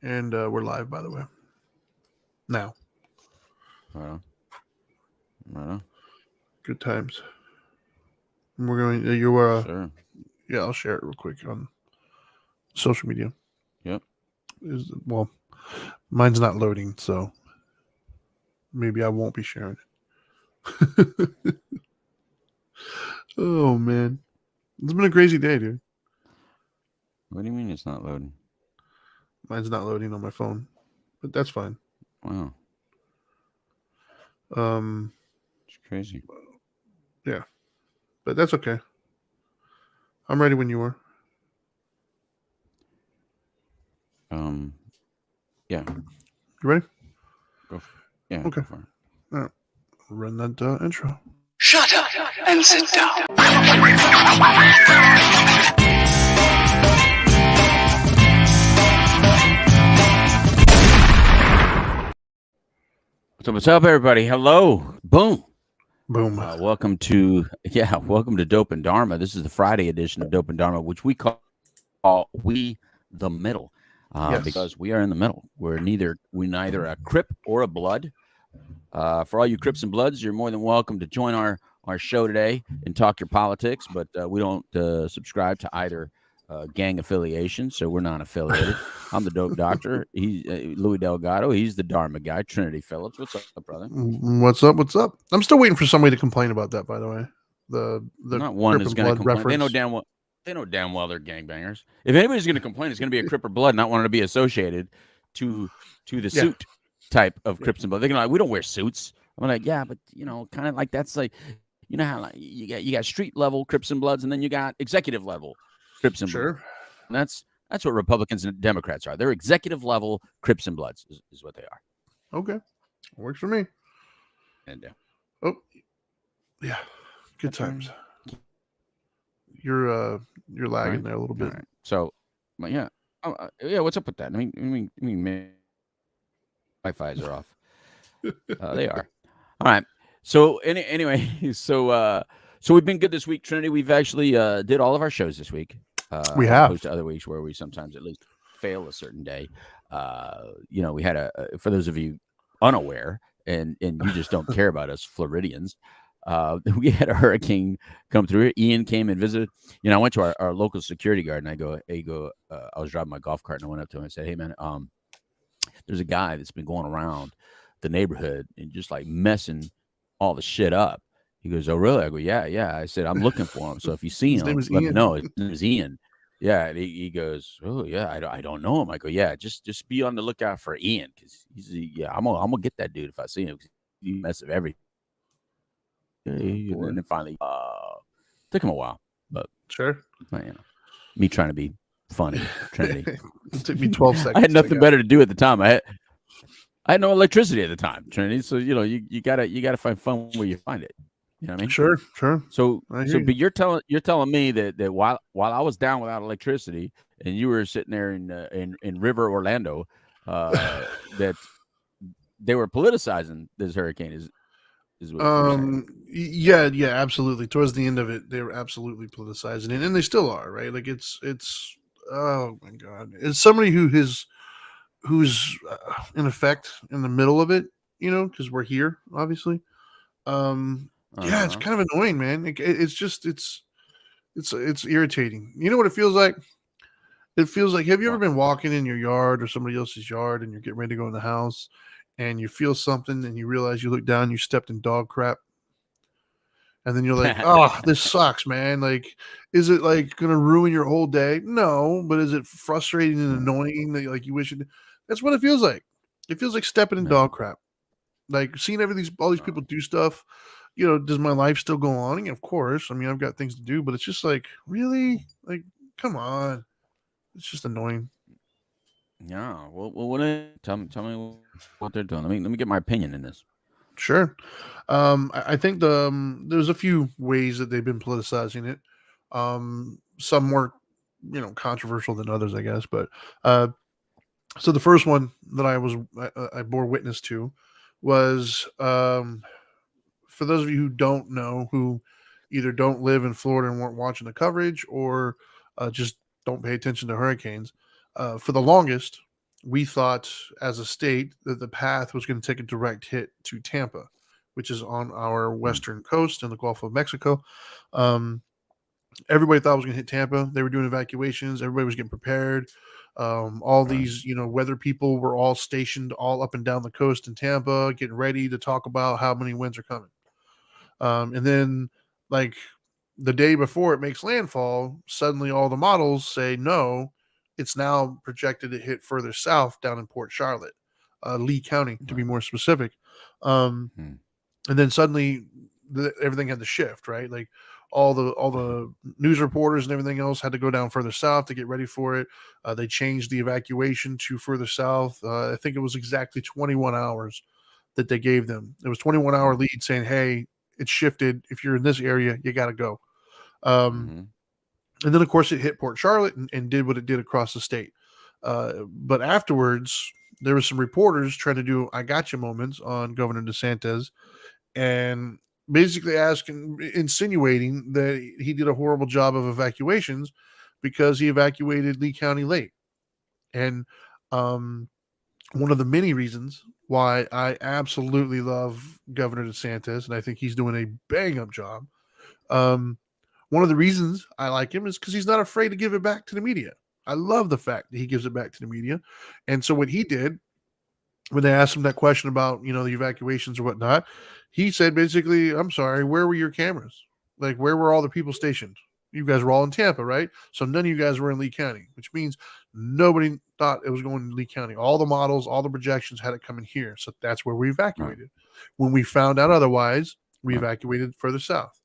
And we're live, by the way. Now, Well, well, good times. And we're going. sure. Yeah, I'll share it real quick on social media. Yep. Well, mine's not loading, so maybe I won't be sharing it. Oh man, it's been a crazy day, dude. What do you mean it's not loading? Mine's not loading on my phone, but that's fine. Wow, Um, it's crazy. yeah, but that's okay. I'm ready when you are. Um, yeah, You ready? go. Yeah, Okay. go for it. All right. Run that intro. Shut up and sit down. What's up, everybody? Hello. Boom. Boom. Welcome to Dope and Dharma. This is the Friday edition of Dope and Dharma, which we call We the Middle, Yes. because we are in the middle. We're neither a Crip or a Blood. For all you Crips and Bloods, you're more than welcome to join our show today and talk your politics, but we don't subscribe to either gang affiliation, so we're not affiliated. I'm the Dope Doctor. He's Louis Delgado. He's the Dharma guy, Trinity Phillips. What's up, brother? What's up? What's up? I'm still waiting for somebody to complain about that. By the way, the Not one Crip is and going to Blood complain. reference. They know damn well they're gangbangers. If anybody's going to complain, it's going to be a Crip or Blood not wanting to be associated to the Yeah. suit type of Yeah. Crips and Blood. They're going to we don't wear suits. I'm like, yeah, but kind of like that's like, how like you got street level Crips and Bloods, and then you got executive level Crips and Bloods. Sure. And that's what Republicans and Democrats are. They're executive level Crips and Bloods is what they are. Okay. Works for me. And Oh, yeah. Good times. You're lagging right. there a little bit. All right. So, but yeah, what's up with that? I mean, Wi-Fi's are off. They are. All right. So anyway, so we've been good this week, Trinity. We've actually did all of our shows this week. We as have. opposed to other weeks where we sometimes at least fail a certain day. We had for those of you unaware and you just don't care about us Floridians. We had a hurricane come through. Ian came and visited. I went to our local security guard and I was driving my golf cart and I went up to him and said, "Hey man, there's a guy that's been going around the neighborhood and just like messing all the shit up." He goes, "Oh really?" I go, yeah. I said, "I'm looking for him. So if you see His him, name is let me Ian. know." His name is Ian. Yeah. And he goes, "Oh yeah, I don't know him." I go, "Yeah, just be on the lookout for Ian. Cause I'm gonna get that dude if I see him. He mess up everything." And then finally, took him a while, but Sure. Me trying to be funny, Trinity. It took me 12 seconds. I had nothing better to do at the time. I had no electricity at the time, Trinity. So you gotta find fun where you find it. You know what I mean? Sure. So but you're telling me that while I was down without electricity and you were sitting there in River Orlando, that they were politicizing this hurricane is what you're saying. Yeah, absolutely. Towards the end of it, they were absolutely politicizing it, and they still are, right? Like it's oh my god, it's somebody who's in effect in the middle of it, because we're here, obviously. Yeah, it's kind of annoying, man. It's just it's irritating. You know what it feels like? It feels like, have you ever been walking in your yard or somebody else's yard and you're getting ready to go in the house and you feel something and you realize you look down, you stepped in dog crap. And then you're like, oh, this sucks, man. Like, is it like going to ruin your whole day? No, but is it frustrating and annoying that like you wish it? That's what it feels like. It feels like stepping in dog crap. Like seeing all these people do stuff. Does my life still go on? Of course. I mean, I've got things to do, but it's just like, really? Like, come on. It's just annoying. Yeah. Well, tell me what they're doing. Let me get my opinion in this. Sure. I think there's a few ways that they've been politicizing it. Some more, controversial than others, I guess. But so the first one that I bore witness to was, for those of you who don't know, who either don't live in Florida and weren't watching the coverage, or just don't pay attention to hurricanes. For the longest, we thought as a state that the path was going to take a direct hit to Tampa, which is on our western coast in the Gulf of Mexico. Um, Everybody thought it was going to hit Tampa. They were doing evacuations. Everybody was getting prepared. All Right. these, weather people were all stationed all up and down the coast in Tampa, getting ready to talk about how many winds are coming. And then, like the day before it makes landfall, suddenly all the models say no. It's now projected to hit further south down in Port Charlotte, Lee County, to be Right. more specific. Um, Hmm. and then suddenly everything had to shift, right? Like all the news reporters and everything else had to go down further south to get ready for it. They changed the evacuation to further south. I think it was exactly 21 hours that they gave them. It was 21-hour lead saying, hey, it's shifted. If you're in this area, you got to go. Mm-hmm. And then, of course, it hit Port Charlotte and did what it did across the state. But afterwards, there was some reporters trying to do I gotcha moments on Governor DeSantis and basically insinuating that he did a horrible job of evacuations because he evacuated Lee County late. And um, one of the many reasons why I absolutely love Governor DeSantis, and I think he's doing a bang up job. One of the reasons I like him is because he's not afraid to give it back to the media. I love the fact that he gives it back to the media. And so what he did when they asked him that question about, the evacuations or whatnot, he said basically, I'm sorry, where were your cameras? Like, where were all the people stationed? You guys were all in Tampa, right? So none of you guys were in Lee County, which means nobody thought it was going to Lee County. All the models, all the projections had it coming here. So that's where we Right. evacuated. When we found out otherwise, we Right. evacuated further south.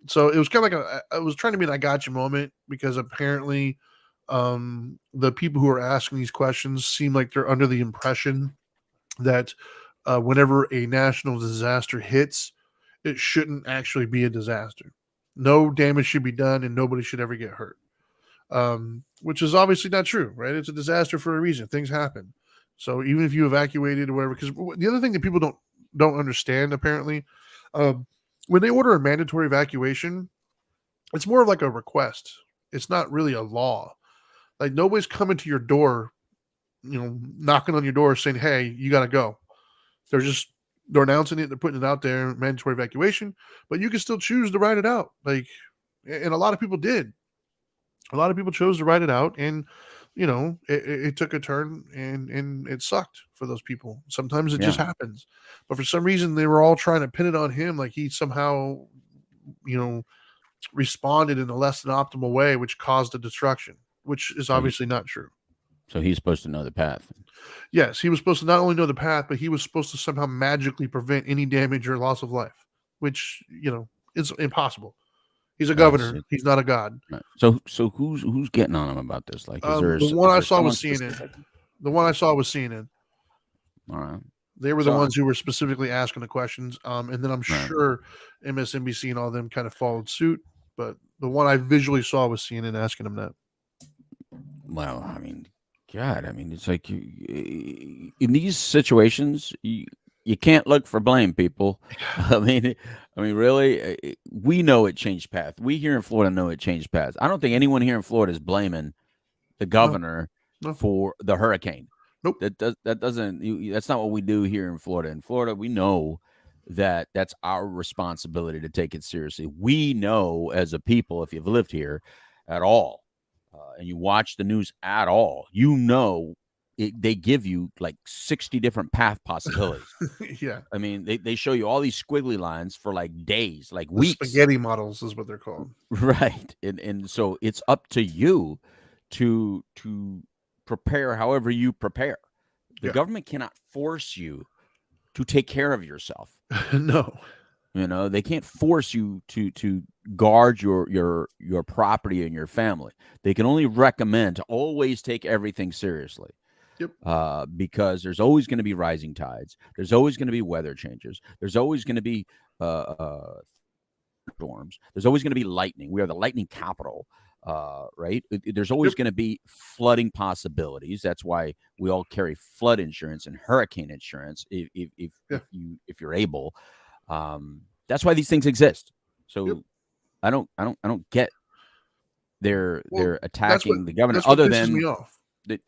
So it was kind of like I was trying to be an I got you moment because apparently the people who are asking these questions seem like they're under the impression that whenever a national disaster hits, it shouldn't actually be a disaster. No damage should be done and nobody should ever get hurt. Which is obviously not true, right? It's a disaster for a reason. Things happen. So even if you evacuated or whatever, because the other thing that people don't understand apparently, um, when they order a mandatory evacuation, it's more of like a request. It's not really a law. Like nobody's coming to your door, knocking on your door saying, "Hey, you got to go." They're announcing it. They're putting it out there, mandatory evacuation, but you can still choose to write it out. Like, and a lot of people did. A lot of people chose to write it out, and it took a turn, and it sucked for those people. Sometimes it just Yeah. happens, but for some reason they were all trying to pin it on him, like he somehow, you know, responded in a less than optimal way, which caused the destruction, which is So he, obviously not true. so he's supposed to know the path. Yes, he was supposed to not only know the path, but he was supposed to somehow magically prevent any damage or loss of life, which, is impossible. He's a So it's, governor. He's not a god. right. So who's getting on him about this? Like, The one is I there saw someone was CNN. specific? The one I saw was CNN. All right. They were the So ones who were specifically asking the questions. And then I'm right. sure MSNBC and all them kind of followed suit. But the one I visually saw was CNN asking him that. Well, I mean, God, I mean, it's like in these situations, you can't look for blame, people. Really, we know it changed path. We here in Florida know it changed path. I don't think anyone here in Florida is blaming the No, governor no, for the hurricane. nope. That's not what we do here in Florida. In Florida, we know that that's our responsibility to take it seriously. We know as a people, if you've lived here at all, and you watch the news at all, they give you like 60 different path possibilities. Yeah. I mean, they show you all these squiggly lines for like days, like The weeks. spaghetti models is what they're called. Right. And so it's up to you to prepare however you prepare. The Yeah. government cannot force you to take care of yourself. No. They can't force you to guard your property and your family. They can only recommend to always take everything seriously. Yep. Because there's always going to be rising tides. There's always going to be weather changes. There's always going to be storms. There's always going to be lightning. We are the lightning capital, right? There's always Yep. going to be flooding possibilities. That's why we all carry flood insurance and hurricane insurance if you're able. That's why these things exist. So Yep. I don't get they're Well, attacking the governor that's what other pisses than me off.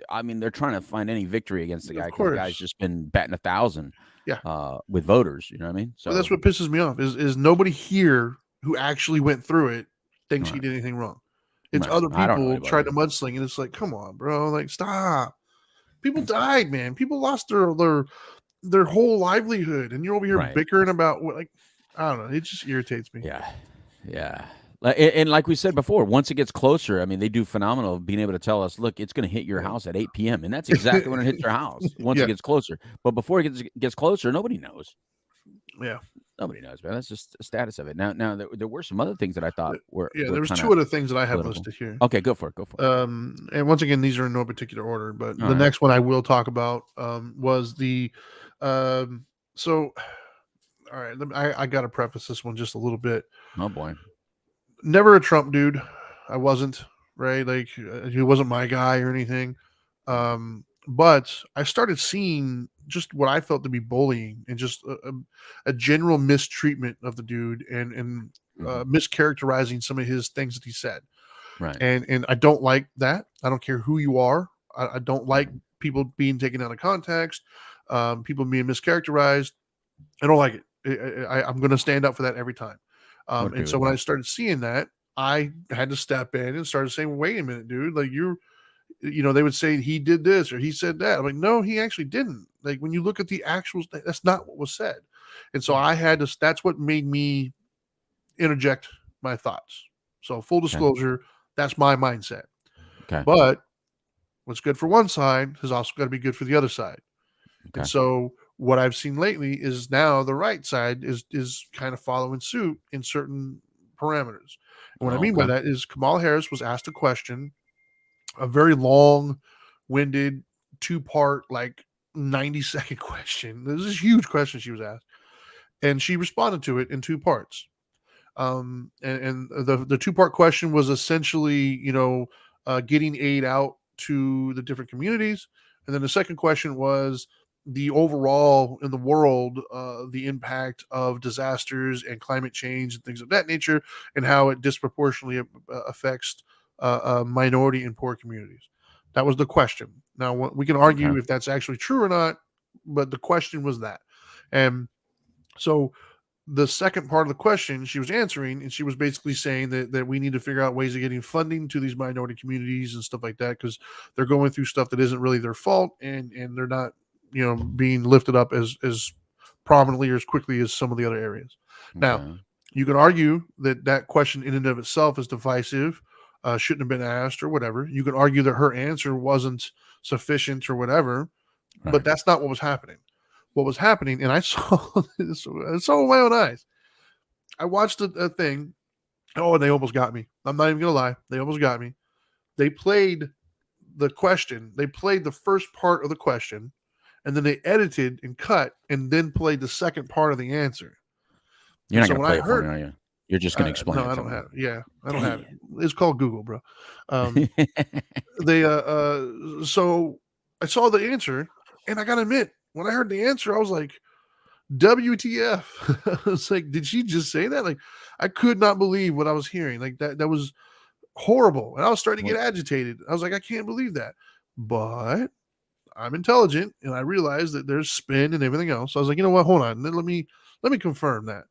I mean, they're trying to find any victory against the guy Of because the guy's course. just been batting 1,000 Yeah. with voters. You know what I mean? Well, that's So what pisses me off is nobody here who actually went through it thinks he right, did anything wrong. It's right. other I don't know people anybody. tried to mudsling, and it's like, come on, bro, like stop. People died, man. People lost their whole livelihood, and you're over here Right. bickering about what, like, I don't know. It just irritates me. Yeah, yeah. And like we said before, once it gets closer, I mean, they do phenomenal of being able to tell us, look, it's going to hit your Yeah. house at 8 p.m. And that's exactly when it hits your house once Yeah. it gets closer. But before it gets closer, nobody knows. Yeah. Nobody knows, man. That's just the status of it. Now there were some other things that I thought were There was kind two of other things that I have political. listed here. Okay, go for it. Go for it. And once again, these are in no particular order, but All the right. next one I will talk about was the so all right, I got to preface this one just a little bit. Oh boy. Never a Trump dude. I wasn't, right? Like he wasn't my guy or anything. But I started seeing just what I felt to be bullying and just a general mistreatment of the dude and mischaracterizing some of his things that he said. Right. And I don't like that. I don't care who you are. I don't like people being taken out of context, people being mischaracterized. I don't like it. I'm going to stand up for that every time. And so when I started seeing that, I had to step in and started saying, wait a minute, dude, like they would say he did this or he said that. I'm like, no, he actually didn't. Like when you look at the actuals, that's not what was said. And so I had to, that's what made me interject my thoughts. So full disclosure, that's my mindset. Okay. But what's good for one side has also got to be good for the other side. Okay. And so what I've seen lately is now the right side is kind of following suit in certain parameters. And what I mean by that is Kamala Harris was asked a question, a very long-winded, two-part, like 90-second question. This is a huge question she was asked. And she responded to it in two parts. And the two-part question was essentially, getting aid out to the different communities. And then the second question was the overall in the world, the impact of disasters and climate change and things of that nature, and how it disproportionately affects minority and poor communities. That was the question. Now we can argue if that's actually true or not, but the question was that. And so the second part of the question she was answering, and she was basically saying that we need to figure out ways of getting funding to these minority communities and stuff like that, because they're going through stuff that isn't really their fault, and they're not, being lifted up as prominently or as quickly as some of the other areas. Now, you can argue that question in and of itself is divisive, shouldn't have been asked or whatever. You can argue that her answer wasn't sufficient or whatever, but that's not what was happening. What was happening, and I saw this, I saw with my own eyes. I watched a thing. Oh, and they almost got me. I'm not even gonna lie. They almost got me. They played the question. They played the first part of the question, and then they edited and cut, and then played the second part of the answer. You're not gonna play it for me, are you? You're just gonna explain it. No, I don't have. Yeah, I don't have it. It's called Google, bro. So I saw the answer, and I gotta admit, when I heard the answer, I was like, WTF. I was like, did she just say that? Like, I could not believe what I was hearing. Like that was horrible. And I was starting to get agitated. I was like, I can't believe that. But I'm intelligent and I realized that there's spin and everything else. So I was like, you know what? Hold on. Let me confirm that.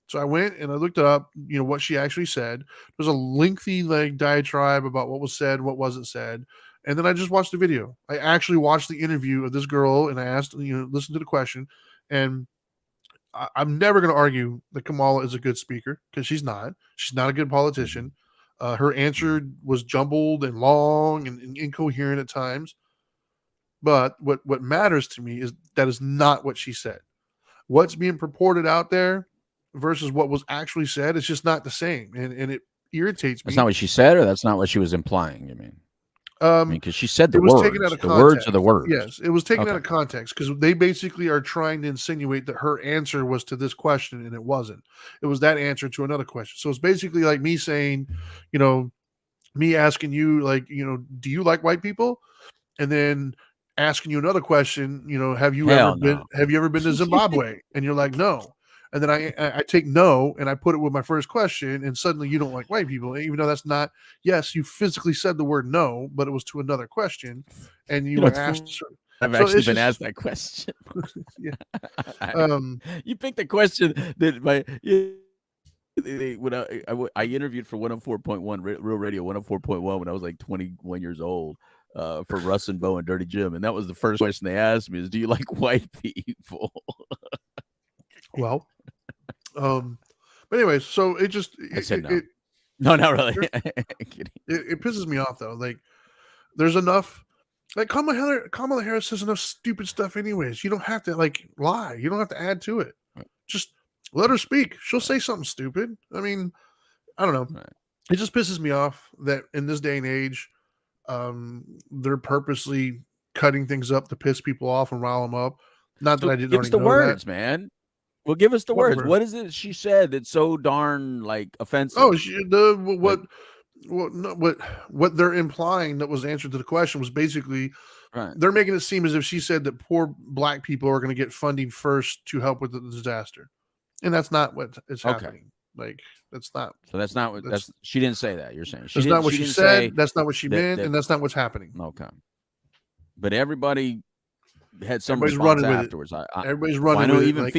So I went and I looked up, what she actually said. There's a lengthy diatribe about what was said, what wasn't said. And then I just watched the video. I actually watched the interview of this girl and I asked, listen to the question. And I'm never going to argue that Kamala is a good speaker, because she's not. She's not a good politician. Her answer was jumbled and long and incoherent at times. But what matters to me is that is not what she said. What's being purported out there versus what was actually said, it's just not the same. And it irritates me. That's not what she said, or that's not what she was implying, you mean? Because she said the words. Taken out of the context. Words are the words. Yes, it was taken out of context, because they basically are trying to insinuate that her answer was to this question, and it wasn't. It was that answer to another question. So it's basically like me saying, me asking you, like, do you like white people? And then asking you another question, have you ever been to Zimbabwe? And you're like, no. and then I take no and I put it with my first question, and suddenly you don't like white people, even though that's not. Yes, you physically said the word no, but it was to another question, and you were asked. I've So actually it's been just- asked that question. Yeah. You picked the question that when I interviewed for 104.1 Real Radio 104.1 when I was like 21 years old for Russ and Bo and Dirty Jim, and that was the first question they asked me is, "Do you like white people?" Well, but anyways, so it just I said no. it, No, not really. it pisses me off though. Like, there's enough. Like Kamala Harris says enough stupid stuff anyways. You don't have to like lie. You don't have to add to it. Just let her speak. She'll say something stupid. I mean, I don't know. Right. It just pisses me off that in this day and age, they're purposely cutting things up to piss people off and rile them up. Not that I didn't give us already the know words, that. man. Well, give us the What words. word? What is it she said that's so darn like offensive? Oh, what they're implying that was the answer to the question was basically Right. they're making it seem as if she said that poor black people are going to get funding first to help with the disaster, and that's not what is happening. Like, that's not. So that's not what she didn't say that. You're saying That's not what she didn't said. say That's not what she meant, and that's not what's happening. Okay. But everybody had some Everybody's response running with it. afterwards. Everybody's running I know with even it.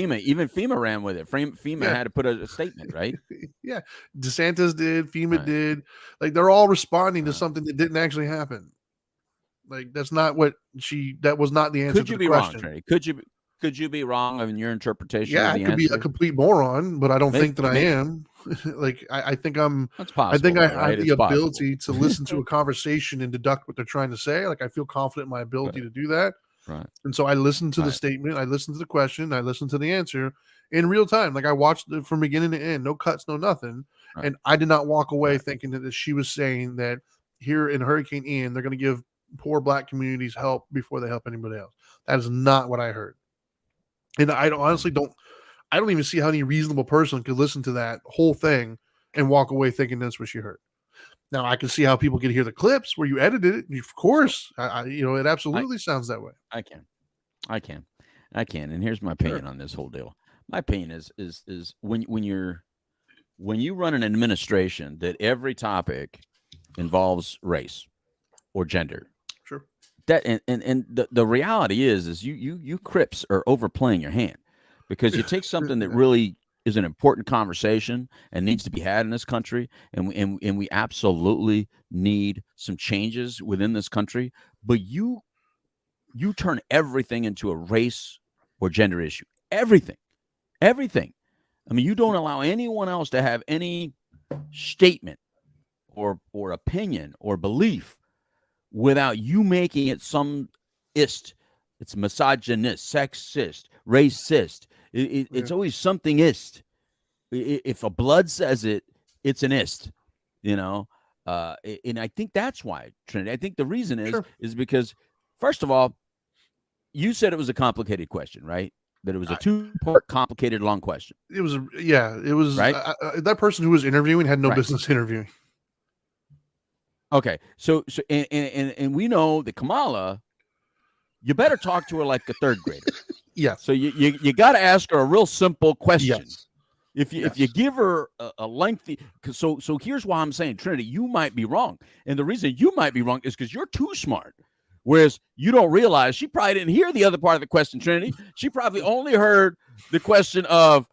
FEMA ran with it. FEMA Yeah. had to put a statement, right? Yeah, DeSantis did, FEMA Right. did. Like, they're all responding to something that didn't actually happen. Like, that's not what that was not the answer Could to you the be question. wrong, Trinity? Could you be wrong in your interpretation Yeah, of I the could answer? be a complete moron, but I don't think that I Maybe. am. Like, I think I'm. That's possible. I think I right? have the It's ability possible. to listen to a conversation and deduct what they're trying to say. Like, I feel confident in my ability to do that. Right. And so I listened to the statement, I listened to the question, I listened to the answer in real time. Like, I watched it from beginning to end, no cuts, no nothing. Right. And I did not walk away thinking that she was saying that here in Hurricane Ian, they're going to give poor black communities help before they help anybody else. That is not what I heard. And I honestly don't even see how any reasonable person could listen to that whole thing and walk away thinking that's what she heard. Now, I can see how people can hear the clips where you edited it. Of course, it absolutely sounds that way. I can. And here's my opinion on this whole deal. My opinion is when you run an administration that every topic involves race or gender. Sure. That and the reality is you Crips are overplaying your hand, because you take something that really is an important conversation and needs to be had in this country, and we absolutely need some changes within this country, but you turn everything into a race or gender issue. Everything. I mean, you don't allow anyone else to have any statement or opinion or belief without you making it some ist. It's misogynist, sexist, racist. It's always something ist. If a blood says it, it's an ist, And I think that's why, Trinity. I think the reason is because, first of all, you said it was a complicated question, right? That it was a two-part complicated long question. It was right. That person who was interviewing had no business interviewing. Okay, so and we know that Kamala, you better talk to her like a third grader. Yes. So you got to ask her a real simple question. Yes. If you give her a lengthy, so here's why I'm saying, Trinity, you might be wrong, and the reason you might be wrong is because you're too smart. Whereas you don't realize she probably didn't hear the other part of the question, Trinity. She probably only heard the question of,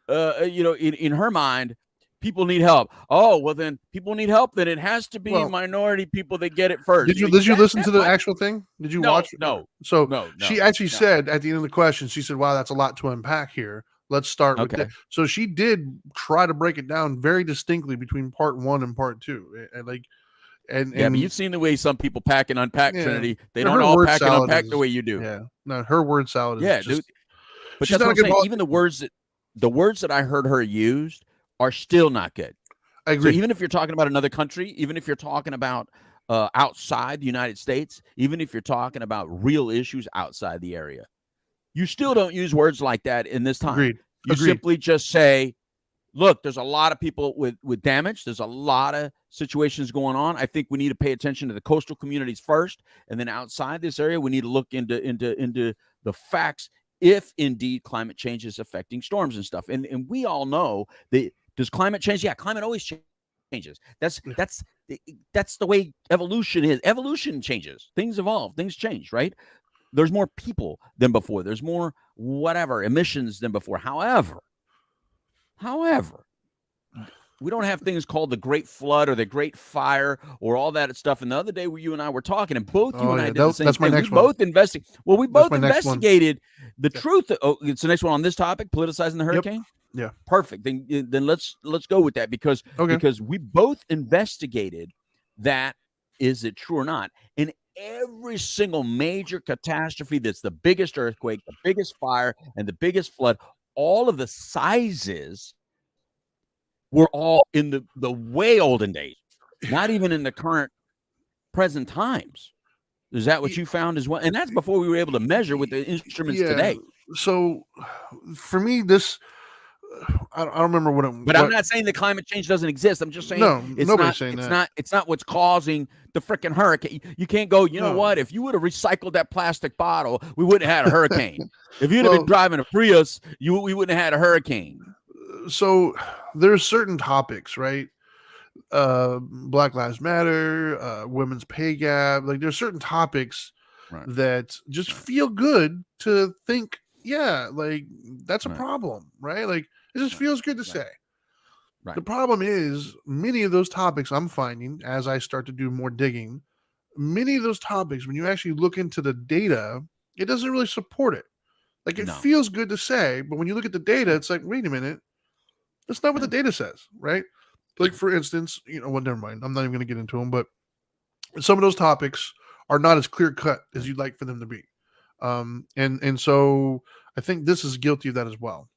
in her mind, people need help. Oh, well, then people need help. Then it has to be minority people that get it first. Did you listen to the actual thing? Did you watch? No. So no. She actually said at the end of the question, she said, "Wow, that's a lot to unpack here. Let's start with that." So she did try to break it down very distinctly between part 1 and part 2, and but you've seen the way some people pack and unpack, Trinity. They don't her all word pack and salad unpack the way you do. Yeah, no, her word salad is just. Dude. But she's that's not what I'm saying. Even the words that I heard her used are still not good. I agree. So even if you're talking about another country, even if you're talking about outside the United States, even if you're talking about real issues outside the area, you still don't use words like that in this time. Agreed. You simply just say, look, there's a lot of people with damage. There's a lot of situations going on. I think we need to pay attention to the coastal communities first, and then outside this area, we need to look into the facts if indeed climate change is affecting storms and stuff. And we all know that. Does climate change? Yeah, climate always changes. That's the way evolution is. Evolution changes. Things evolve. Things change, right? There's more people than before. There's more whatever emissions than before. However, we don't have things called the Great Flood or the Great Fire or all that stuff. And the other day, you and I were talking, and both you and I did the same that's my thing. next We one. both investigated. Well, we That's both my next one. investigated the truth. Oh, it's the next one on this topic: politicizing the hurricane. Yeah. Perfect. Then let's go with that because we both investigated that. Is it true or not? And every single major catastrophe that's the biggest earthquake, the biggest fire, and the biggest flood, all of the sizes were all in the way olden days, not even in the current present times. Is that what you found as well? And that's before we were able to measure with the instruments today. So for me, this I don't remember what it. But I'm not saying that climate change doesn't exist. I'm just saying nobody's saying that. It's not what's causing the freaking hurricane. You can't go, you know what? If you would have recycled that plastic bottle, we wouldn't have had a hurricane. If you'd have been driving a Prius, we wouldn't have had a hurricane. So there's certain topics, right? Black Lives Matter, women's pay gap. Like there's certain topics that just feel good to think. Yeah, like that's a problem, right? Like it just feels good to say. Right. The problem is many of those topics I'm finding as I start to do more digging, many of those topics, when you actually look into the data, it doesn't really support it. Like it feels good to say, but when you look at the data, it's like, wait a minute, that's not what the data says, right? Like for instance, well, never mind. I'm not even going to get into them, but some of those topics are not as clear cut as you'd like for them to be. And so I think this is guilty of that as well.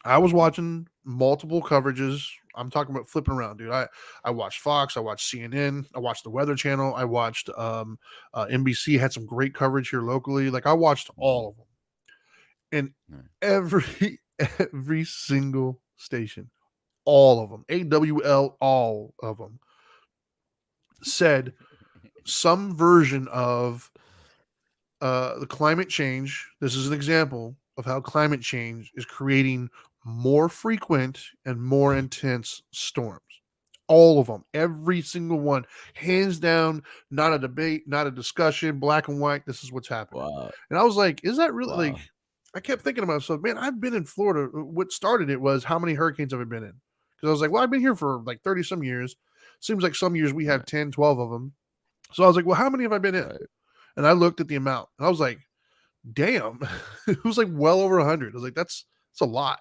I was watching multiple coverages. I'm talking about flipping around, dude. I watched Fox, I watched CNN, I watched the Weather Channel, I watched NBC had some great coverage here locally. Like I watched all of them, and every single station, all of them, AWL, all of them said some version of the climate change. This is an example of how climate change is creating more frequent and more intense storms. All of them, every single one, hands down, not a debate, not a discussion, black and white. This is what's happening. Wow. And I was like, is that really like, I kept thinking to myself, man, I've been in Florida. What started it was how many hurricanes have I been in? Because I was like, well, I've been here for like 30 some years. Seems like some years we have 10, 12 of them. So I was like, well, how many have I been in? Right. And I looked at the amount and I was like, damn, it was like well over 100. I was like, that's a lot.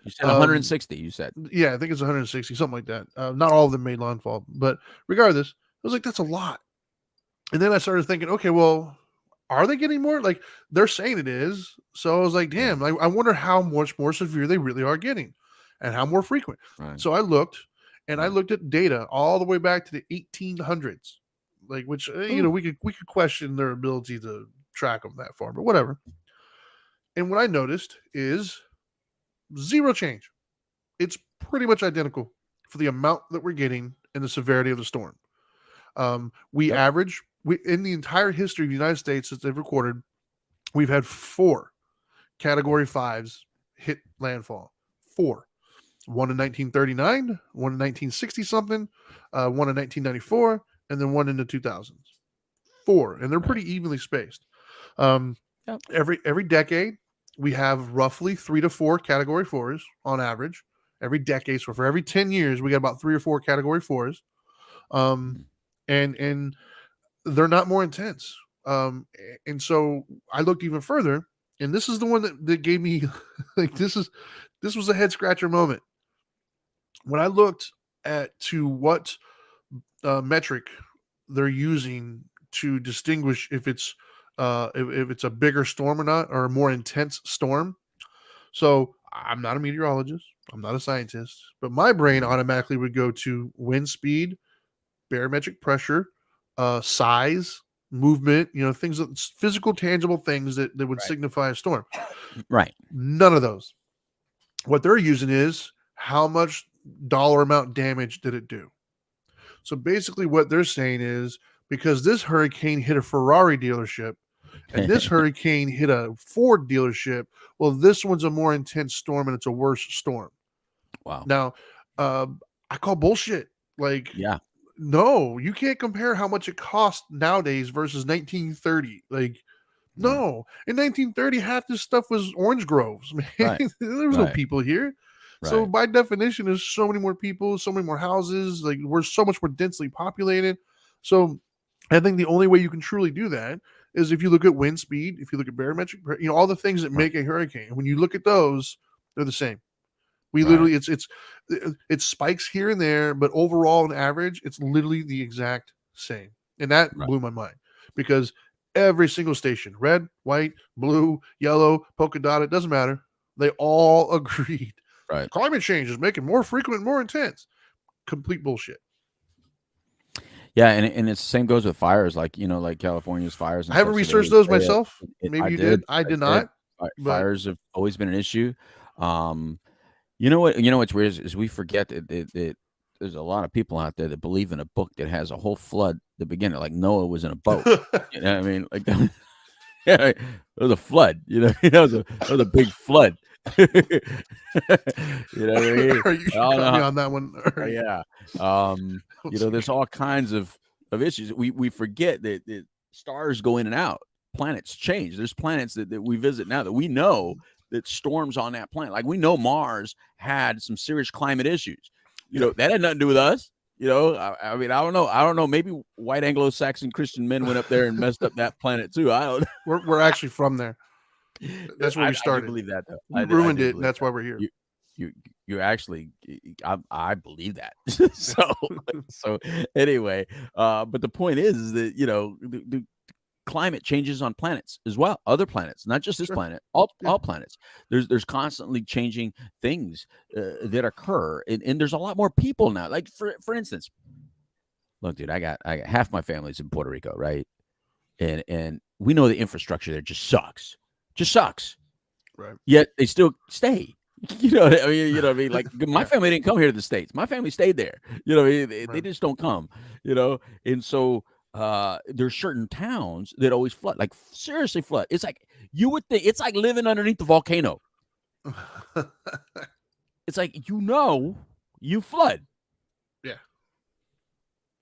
You said 160, you said. Yeah, I think it's 160, something like that. Not all of them made landfall, but regardless, I was like, that's a lot. And then I started thinking, okay, well, are they getting more? Like they're saying it is. So I was like, damn, I wonder how much more severe they really are getting and how more frequent. Right. So I looked and I looked at data all the way back to the 1800s, like, which, we could question their ability to track them that far, but whatever. And what I noticed is zero change. It's pretty much identical for the amount that we're getting and the severity of the storm. We average, in the entire history of the United States that they've recorded, we've had 4 Category 5s hit landfall. 4. One in 1939, one in 1960 something, one in 1994, and then one in the 2000s. 4, and they're pretty evenly spaced. Every decade, we have roughly 3 to 4 Category 4s on average. Every decade, so for every 10 years, we got about 3 or 4 Category 4s. And they're not more intense. And so I looked even further, and this is the one that gave me like this was a head scratcher moment. When I looked to what metric they're using to distinguish if it's a bigger storm or not, or a more intense storm. So I'm not a meteorologist, I'm not a scientist, but my brain automatically would go to wind speed, barometric pressure, size, movement, things that physical, tangible things that would signify a storm. Right. None of those. What they're using is how much dollar amount damage did it do? So basically what they're saying is, because this hurricane hit a Ferrari dealership and this hurricane hit a Ford dealership. Well, this one's a more intense storm, and it's a worse storm. Wow. Now, I call bullshit. Like, Yeah. no, you can't compare how much it cost nowadays versus 1930. Like, no, in 1930, half this stuff was orange groves, man. Right. There was no Right. people here. So Right. by definition, there's so many more people, so many more houses. Like, we're so much more densely populated. So I think the only way you can truly do that is if you look at wind speed, if you look at barometric, all the things that make a hurricane. When you look at those, they're the same. We Right. literally, it spikes here and there, but overall, on average, it's literally the exact same. And that Right. blew my mind because every single station, red, white, blue, yellow, polka dot, it doesn't matter. They all agreed. Right. Climate change is making more frequent and more intense. Complete bullshit. Yeah, and it's the same goes with fires, like like California's fires. And I haven't stuff, so they researched always those say myself. it. Maybe I you did. did. I did did. not. But Fires have always been an issue. You know what? You know what's weird is we forget that there's a lot of people out there that believe in a book that has a whole flood at the beginning, like Noah was in a boat. You know what I mean? Like, yeah, it was a flood. It was a big flood. You know what I mean? you got me on that one. Yeah. There's all kinds of issues. We forget that stars go in and out. Planets change. There's planets that we visit now that we know that storms on that planet. Like, we know Mars had some serious climate issues. That had nothing to do with us. I mean, I don't know. Maybe white Anglo-Saxon Christian men went up there and messed up that planet too. I don't know. We're actually from there. That's where we started. I do believe that, though. We ruined it, and that's why we're here. You actually, I believe that. so anyway, but the point is that the climate changes on planets as well, other planets, not just this planet, all planets. There's constantly changing things that occur, and there's a lot more people now. Like for instance, look, dude, I got half my family's in Puerto Rico, right? And we know the infrastructure there just sucks, right? Yet they still stay. You know what I mean? Like, my family didn't come here to the States. My family stayed there. They just don't come. And so there's certain towns that always flood, like seriously flood. It's like you would think it's like living underneath the volcano. It's like you flood. Yeah.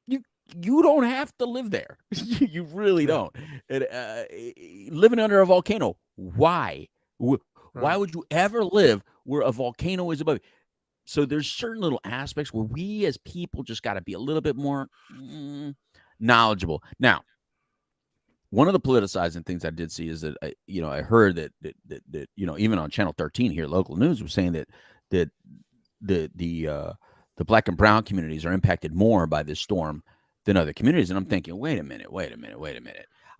You don't have to live there. You really don't. And, living under a volcano. Why? Why would you ever live where a volcano is above you? So there's certain little aspects where we as people just got to be a little bit more knowledgeable. Now, one of the politicizing things I did see is that I heard that even on Channel 13 here, local news was saying that the Black and brown communities are impacted more by this storm than other communities. And I'm thinking, wait a minute.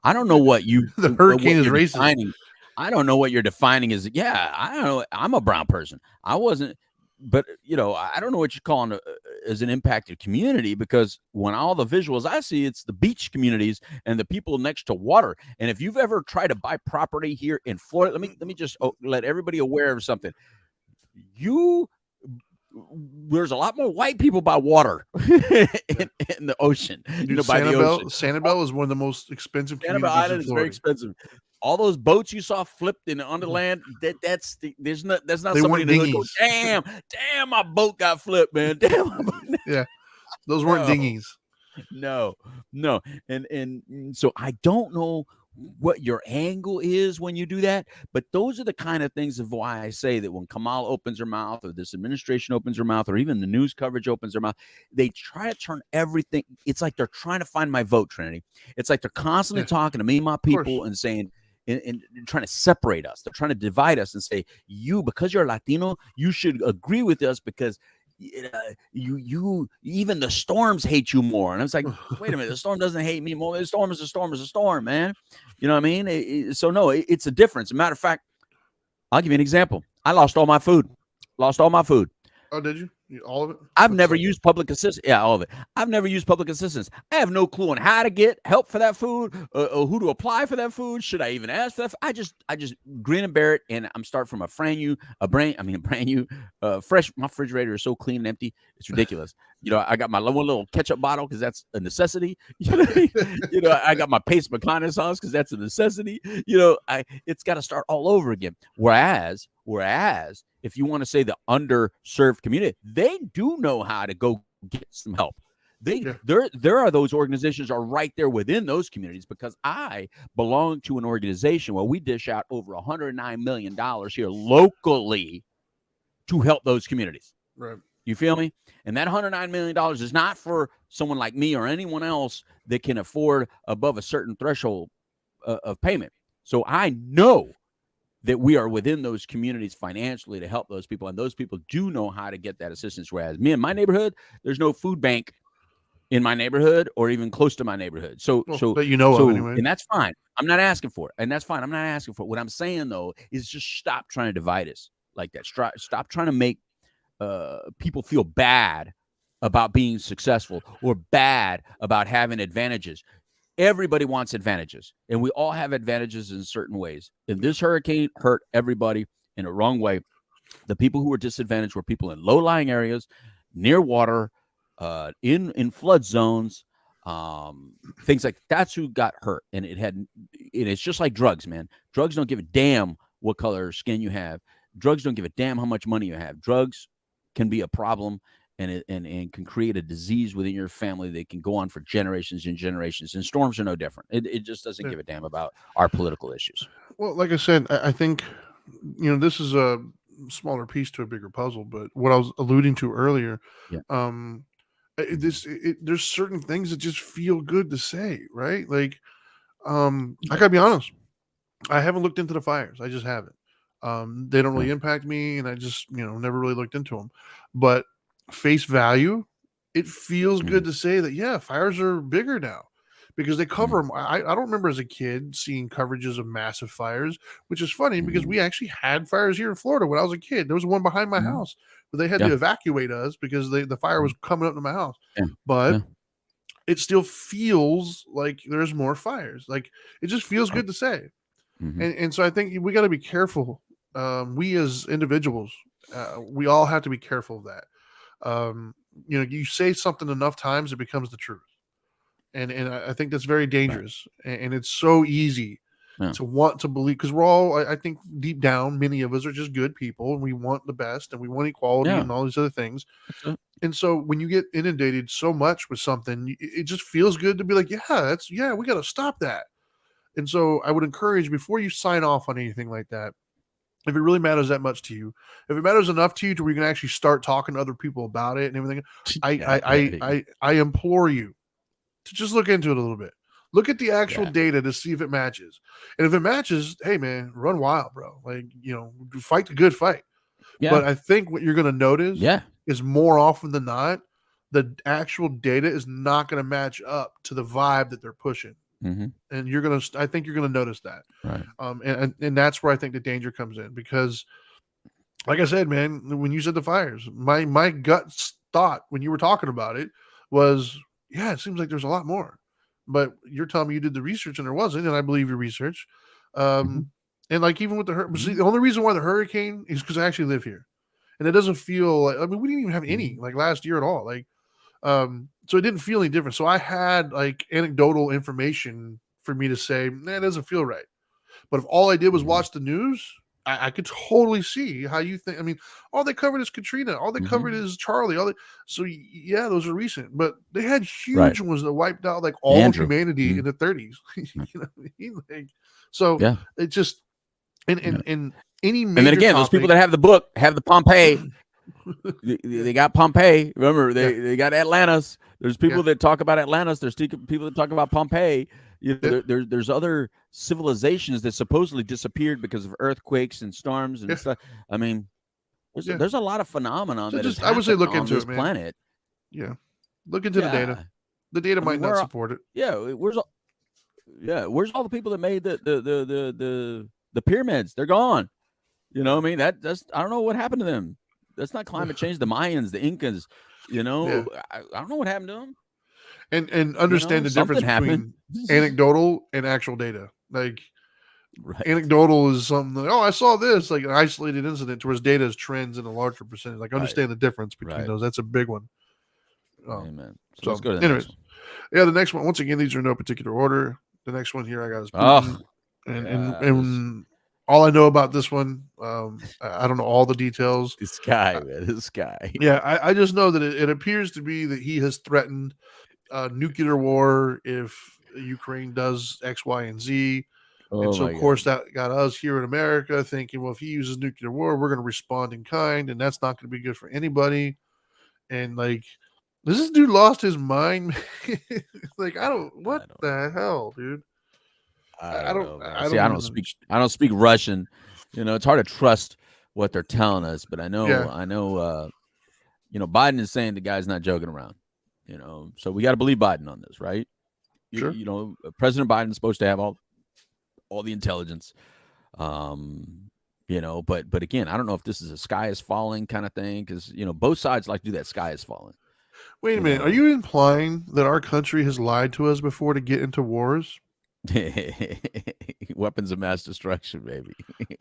I don't know what the hurricane is racist. Defining. I don't know what you're defining as. Yeah, I don't know. I'm a brown person. I wasn't, but I don't know what you're calling as an impacted community, because when all the visuals I see, it's the beach communities and the people next to water. And if you've ever tried to buy property here in Florida, let me just let everybody aware of something. There's a lot more white people by water in the ocean. Dude, by the ocean. Sanibel is one of the most expensive communities Island in is Florida. very expensive. All those boats you saw flipped in the underland, that's not They somebody weren't dinghies. Damn, my boat got flipped, man. Damn. Yeah, those weren't dinghies. No. And so I don't know what your angle is when you do that, but those are the kind of things of why I say that when Kamala opens her mouth, or this administration opens her mouth, or even the news coverage opens their mouth, they try to turn everything. It's like they're trying to find my vote, Trinity. It's like they're constantly talking to me and my people and saying, and trying to separate us. They're trying to divide us and say, because you're Latino, you should agree with us because you even the storms hate you more. And I was like, wait a minute, the storm doesn't hate me more. The storm is a storm, man. You know what I mean? So no, it's a difference. As a matter of fact, I'll give you an example. I lost all my food. Oh, did you? All of it. I've never used public assistance. Yeah, all of it. I've never used public assistance. I have no clue on how to get help for that food, or who to apply for that food. Should I even ask for that? I just grin and bear it, and I'm starting from a brand new, fresh. My refrigerator is so clean and empty, it's ridiculous. I got my one little ketchup bottle because that's a necessity. I got my paste macana sauce because that's a necessity. It's got to start all over again. Whereas, if you want to say the underserved community, they do know how to go get some help. There are those organizations are right there within those communities, because I belong to an organization where we dish out over $109 million here locally to help those communities. Right. You feel me? And that $109 million is not for someone like me or anyone else that can afford above a certain threshold of payment. So I know that we are within those communities financially to help those people, and those people do know how to get that assistance. Whereas me in my neighborhood, there's no food bank in my neighborhood or even close to my neighborhood. But you know of anyway. And that's fine. I'm not asking for it, and that's fine. I'm not asking for it. What I'm saying though is just stop trying to divide us like that. Stop trying to make people feel bad about being successful or bad about having advantages. Everybody wants advantages, and we all have advantages in certain ways. And this hurricane hurt everybody in a wrong way. The people who were disadvantaged were people in low-lying areas, near water, in flood zones, things like that's who got hurt. And it's just like drugs, man. Drugs don't give a damn what color skin you have. Drugs don't give a damn how much money you have. Drugs can be a problem. And can create a disease within your family that can go on for generations and generations. And storms are no different. It just doesn't give a damn about our political issues. Well, like I said, I think, this is a smaller piece to a bigger puzzle. But what I was alluding to earlier, there's certain things that just feel good to say, right? Like, I gotta be honest, I haven't looked into the fires. I just haven't. They don't really impact me, and I just never really looked into them. But face value, it feels good to say that fires are bigger now because they cover them. I don't remember as a kid seeing coverages of massive fires, which is funny because we actually had fires here in Florida when I was a kid. There was one behind my house, but they had to evacuate us because the fire was coming up to my house. But it still feels like there's more fires. Like, it just feels good to say. And so I think we got to be careful. We as individuals, we all have to be careful of that. You say something enough times, it becomes the truth. And I think that's very dangerous. And it's so easy to want to believe, because we're all, I think deep down, many of us are just good people, and we want the best, and we want equality and all these other things. And so when you get inundated so much with something, it just feels good to be like, we got to stop that. And so I would encourage, before you sign off on anything like that, if it really matters that much to you, if it matters enough to you to where you can actually start talking to other people about it and everything, I implore you to just look into it a little bit. Look at the actual data to see if it matches. And if it matches, hey man, run wild, bro. Like, fight the good fight. Yeah. But I think what you're going to notice is more often than not, the actual data is not going to match up to the vibe that they're pushing. And I think you're gonna notice that, right? And that's where I think the danger comes in, because, like I said, man, when you said the fires, my gut thought when you were talking about it was, it seems like there's a lot more. But you're telling me you did the research and there wasn't, and I believe your research. And like, even with the only reason why the hurricane is because I actually live here, and it doesn't feel like, we didn't even have any like last year at all, like. So it didn't feel any different. So I had like anecdotal information for me to say, it doesn't feel right. But if all I did was watch the news, I could totally see how you think. I mean, all they covered is Katrina. All they covered is Charlie. So those are recent. But they had huge ones that wiped out like all humanity in the 30s. You know what I mean? Like, so it just and any major and then again, those people that have the book have the Pompeii. They got Pompeii. Remember, they got Atlantis. There's people that talk about Atlantis. There's people that talk about Pompeii. There's other civilizations that supposedly disappeared because of earthquakes and storms and stuff. I mean, there's a lot of phenomenon that is, I would say, look into this planet. Yeah, look into the data. The data might not support it. Where's all the people that made the pyramids? They're gone. You know what I mean? That's I don't know what happened to them. That's not climate change. The Mayans, the Incas, Yeah. I don't know what happened to them. And understand the difference Something happened. between anecdotal and actual data. Like Right. anecdotal is something like, oh, I saw this, like an isolated incident, whereas data is trends in a larger percentage. Like understand the difference between those. That's a big one. Amen. So So let's go to the anyways, next one. yeah, the next one. Once again, these are in no particular order. The next one here I got is Oh, Putin, yeah, and all I know about this one, I don't know all the details. this guy, man, this guy. Yeah, I just know that it appears to be that he has threatened nuclear war if Ukraine does X, Y, and Z. And Oh so, my of course, God. that got us here in America thinking, well, if he uses nuclear war, we're going to respond in kind, and that's not going to be good for anybody. And like, this dude lost his mind. Like, what the hell, dude? I don't know, man. I See, don't I even. don't speak Russian. It's hard to trust what they're telling us, but I know, Biden is saying the guy's not joking around. So we got to believe Biden on this, right? Sure. President Biden's supposed to have all the intelligence. But again, I don't know if this is a sky is falling kind of thing, because both sides like to do that sky is falling. Wait a minute. Are you implying that our country has lied to us before to get into wars? Weapons of mass destruction, baby.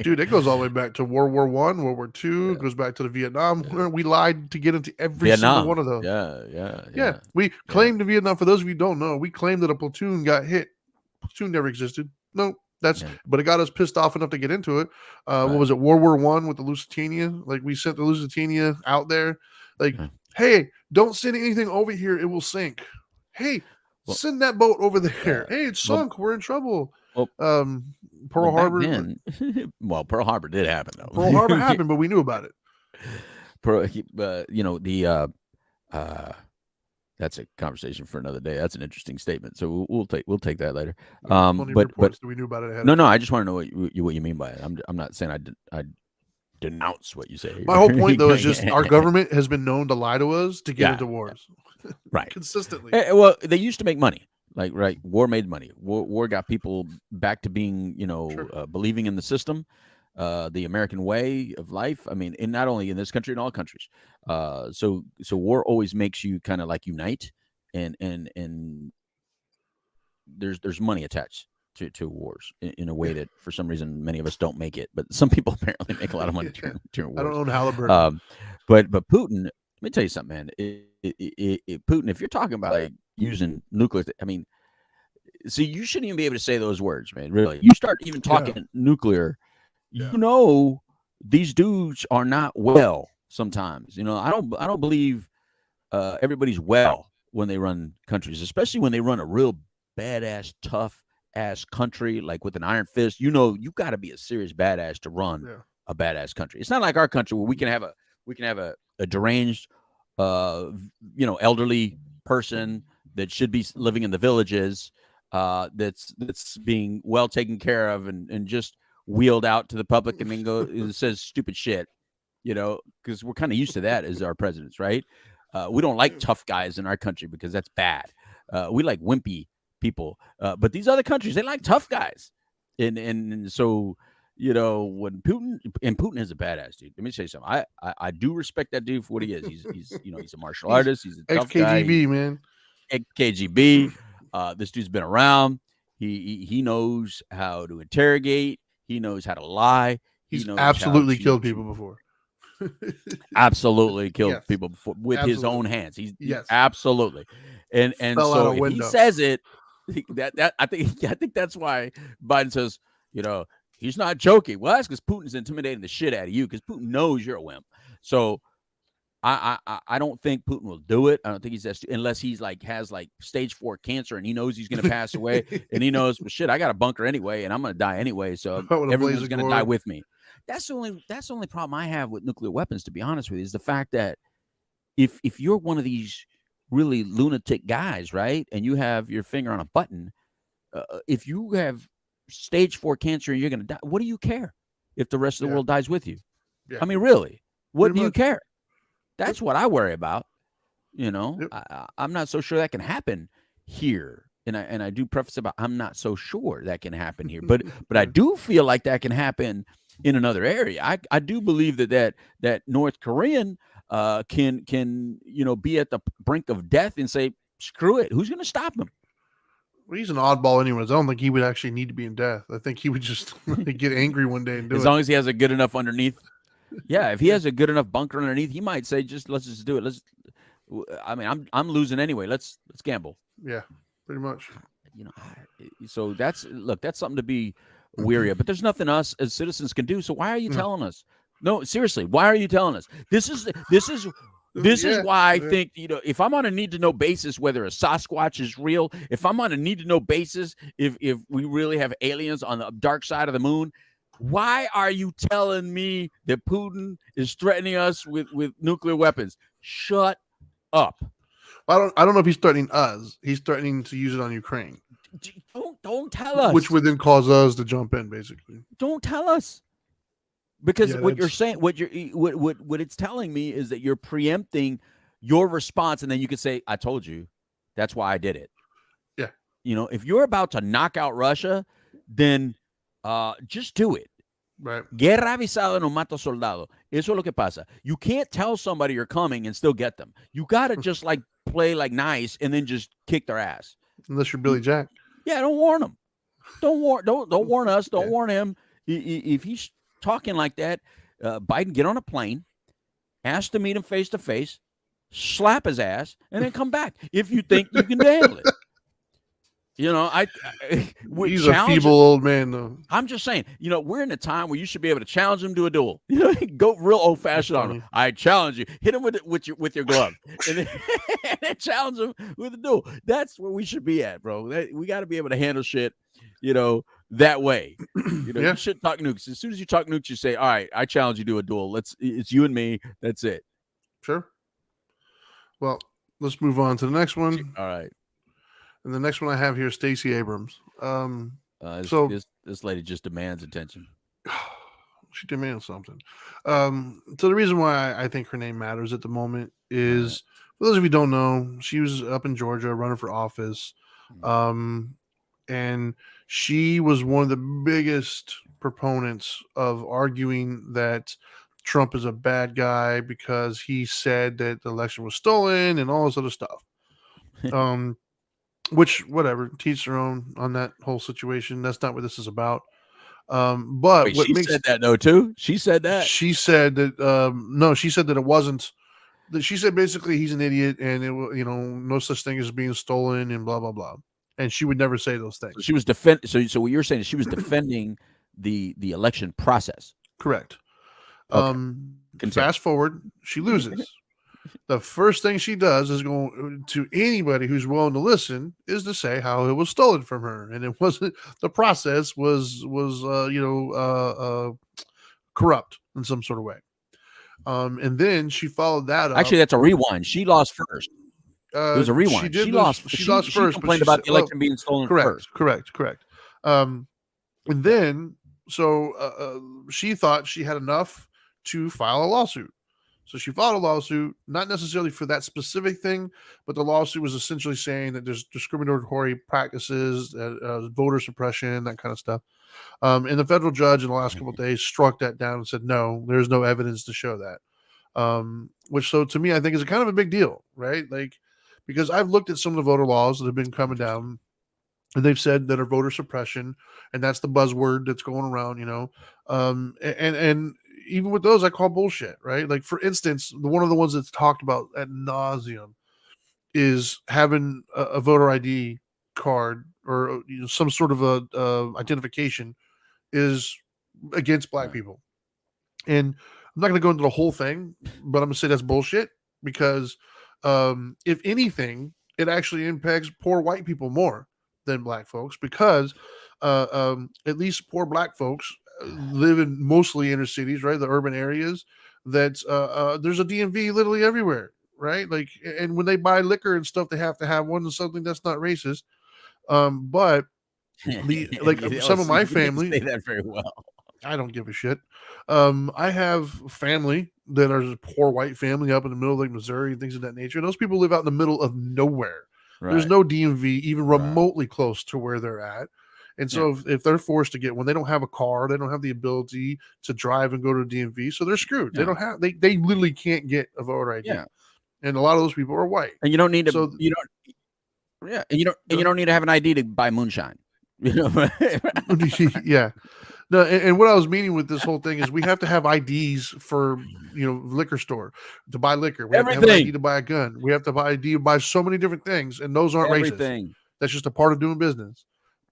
Dude, it goes all the way back to World War One, World War II. It goes back to the Vietnam War. We lied to get into every single one of those. Yeah. We claimed to Vietnam. For those of you who don't know, we claimed that a platoon got hit. Platoon never existed. No, but it got us pissed off enough to get into it. What was it? World War One with the Lusitania. Like we sent the Lusitania out there. Like, hey, don't send anything over here; it will sink. Hey, send that boat over there. Hey, it's sunk. We're in trouble. Pearl Harbor. Then, Pearl Harbor did happen though. Pearl Harbor happened, but we knew about it. That's a conversation for another day. That's an interesting statement. So we'll take that later. But we knew about it ahead. No, I just want to know what you mean by it. I'm not saying I denounce what you say. My whole point though is just our government has been known to lie to us to get into wars, right? Consistently. Well, they used to make money. Like, right, war made money. War got people back to being, believing in the system, the American way of life. I mean, and not only in this country, in all countries. So war always makes you kind of like unite, and there's money attached to wars in a way that for some reason many of us don't make it, but some people apparently make a lot of money during wars. I don't own Halliburton. But Putin, let me tell you something, man. Putin, if you're talking about like using nuclear, I mean, see, you shouldn't even be able to say those words, man. Really, you start even talking nuclear, these dudes are not well. Sometimes, I don't believe everybody's well when they run countries, especially when they run a real badass, tough ass country like with an iron fist. You got to be a serious badass to run a badass country. It's not like our country where we can have a deranged, elderly person that should be living in the villages, that's being well taken care of and just wheeled out to the public and then and says stupid shit, because we're kind of used to that as our presidents, right? We don't like tough guys in our country because that's bad. We like wimpy people, but these other countries, they like tough guys, and so when Putin is a badass dude. Let me tell you something. I do respect that dude for what he is. He's a martial artist. He's a tough guy. KGB, man. KGB. This dude's been around. He knows how to interrogate. He knows how to lie. He's absolutely killed people before. Absolutely killed people before with his own hands. He's absolutely, and so if he says it, I think that's why Biden says, he's not joking. Well, that's because Putin's intimidating the shit out of you, because Putin knows you're a wimp. So I don't think Putin will do it. I don't think unless he's has stage 4 cancer and he knows he's going to pass away, and he knows, well, shit, I got a bunker anyway, and I'm going to die anyway. So everyone's going to die with me. That's the only problem I have with nuclear weapons, to be honest with you, is the fact that if you're one of these really lunatic guys, right, and you have your finger on a button, if you have stage 4 cancer and you're going to die, what do you care if the rest of the world dies with you? I mean, really, what do you care? That's what I worry about. I'm not so sure that can happen here. And I do preface about, I'm not so sure that can happen here, but I do feel like that can happen in another area. I do believe that North Korean can be at the brink of death and say, screw it. Who's going to stop him? Well, he's an oddball anyways. I don't think he would actually need to be in death. I think he would just get angry one day and do As it. long as he has a good enough underneath. Yeah, if he has a good enough bunker underneath, he might say, let's just do it. I mean, I'm losing anyway. Let's gamble. Yeah, pretty much. So that's something to be weary of. But there's nothing us as citizens can do. So why are you telling us? No, seriously, why are you telling us? This is why I think, if I'm on a need to know basis whether a Sasquatch is real, if I'm on a need to know basis if we really have aliens on the dark side of the moon, why are you telling me that Putin is threatening us with nuclear weapons? Shut up. I don't know if he's threatening us. He's threatening to use it on Ukraine. Don't tell us. Which would then cause us to jump in, basically. Don't tell us. Because what you're saying, what it's telling me is that you're preempting your response, and then you could say, "I told you, that's why I did it." Yeah. If you're about to knock out Russia, then just do it. Right. Guerra avisada no mata soldado. Eso es lo que pasa. You can't tell somebody you're coming and still get them. You got to just play nice and then just kick their ass. Unless you're Billy Jack. Yeah, don't warn them. Don't warn us. Don't warn him. If he's talking like that, Biden, get on a plane, ask to meet him face to face, slap his ass, and then come back if you think you can handle it. He's a feeble old man, though. I'm just saying, we're in a time where you should be able to challenge him to a duel. Go real old fashioned on him. I challenge you. Hit him with your glove, and then challenge him with a duel. That's where we should be at, bro. We got to be able to handle shit, that way. You shouldn't talk nukes. As soon as you talk nukes, you say, "All right, I challenge you to a duel. It's you and me. That's it." Sure. Well, let's move on to the next one. All right. And the next one I have here is Stacey Abrams. This lady just demands attention. She demands something. So the reason why I think her name matters at the moment is, for those of you who don't know, she was up in Georgia running for office. And she was one of the biggest proponents of arguing that Trump is a bad guy because he said that the election was stolen and all this other stuff. Which, whatever, teach their own on that whole situation. That's not what this is about. But wait, she said that though too. She said that. She said that no. She said that it wasn't. That she said basically he's an idiot and it no such thing as being stolen and blah blah blah. And she would never say those things. So she was So what you're saying is she was defending the election process. Correct. Okay. Fast forward, she loses. The first thing she does is go to anybody who's willing to listen is to say how it was stolen from her, and it wasn't. The process was corrupt in some sort of way. And then she folled that up. Actually, that's a rewind. She lost first. It was a rewind. She lost. She lost first. She complained about the election being stolen first. Correct. And then she thought she had enough to file a lawsuit. So she filed a lawsuit, not necessarily for that specific thing, but the lawsuit was essentially saying that there's discriminatory practices, voter suppression, that kind of stuff. And the federal judge in the last couple of days struck that down and said, no, there's no evidence to show that. Which, so to me, I think is a kind of a big deal, right? Because I've looked at some of the voter laws that have been coming down, and they've said that are voter suppression, and that's the buzzword that's going around, and even with those, I call bullshit, right? For instance, one of the ones that's talked about ad nauseum is having a voter ID card or some sort of a identification is against black people. And I'm not going to go into the whole thing, but I'm going to say that's bullshit because if anything, it actually impacts poor white people more than black folks because at least poor black folks live in mostly inner cities, right? The urban areas that there's a DMV literally everywhere, right? And when they buy liquor and stuff, they have to have one and something that's not racist. But some of my family say that very well. I don't give a shit. I have family that are a poor white family up in the middle of Missouri and things of that nature. And those people live out in the middle of nowhere. Right. There's no DMV even remotely close to where they're at. And so if they're forced to get when they don't have a car, they don't have the ability to drive and go to DMV, so they're screwed. Yeah. They don't have they literally can't get a voter ID. Yeah. And a lot of those people are white. And you don't need to So- you don't yeah, and you don't need to have an ID to buy moonshine. You know. Yeah. No, and what I was meaning with this whole thing is we have to have IDs for liquor store to buy liquor. We have to have an ID to buy a gun. We have to buy ID to buy so many different things, and those aren't racist. That's just a part of doing business.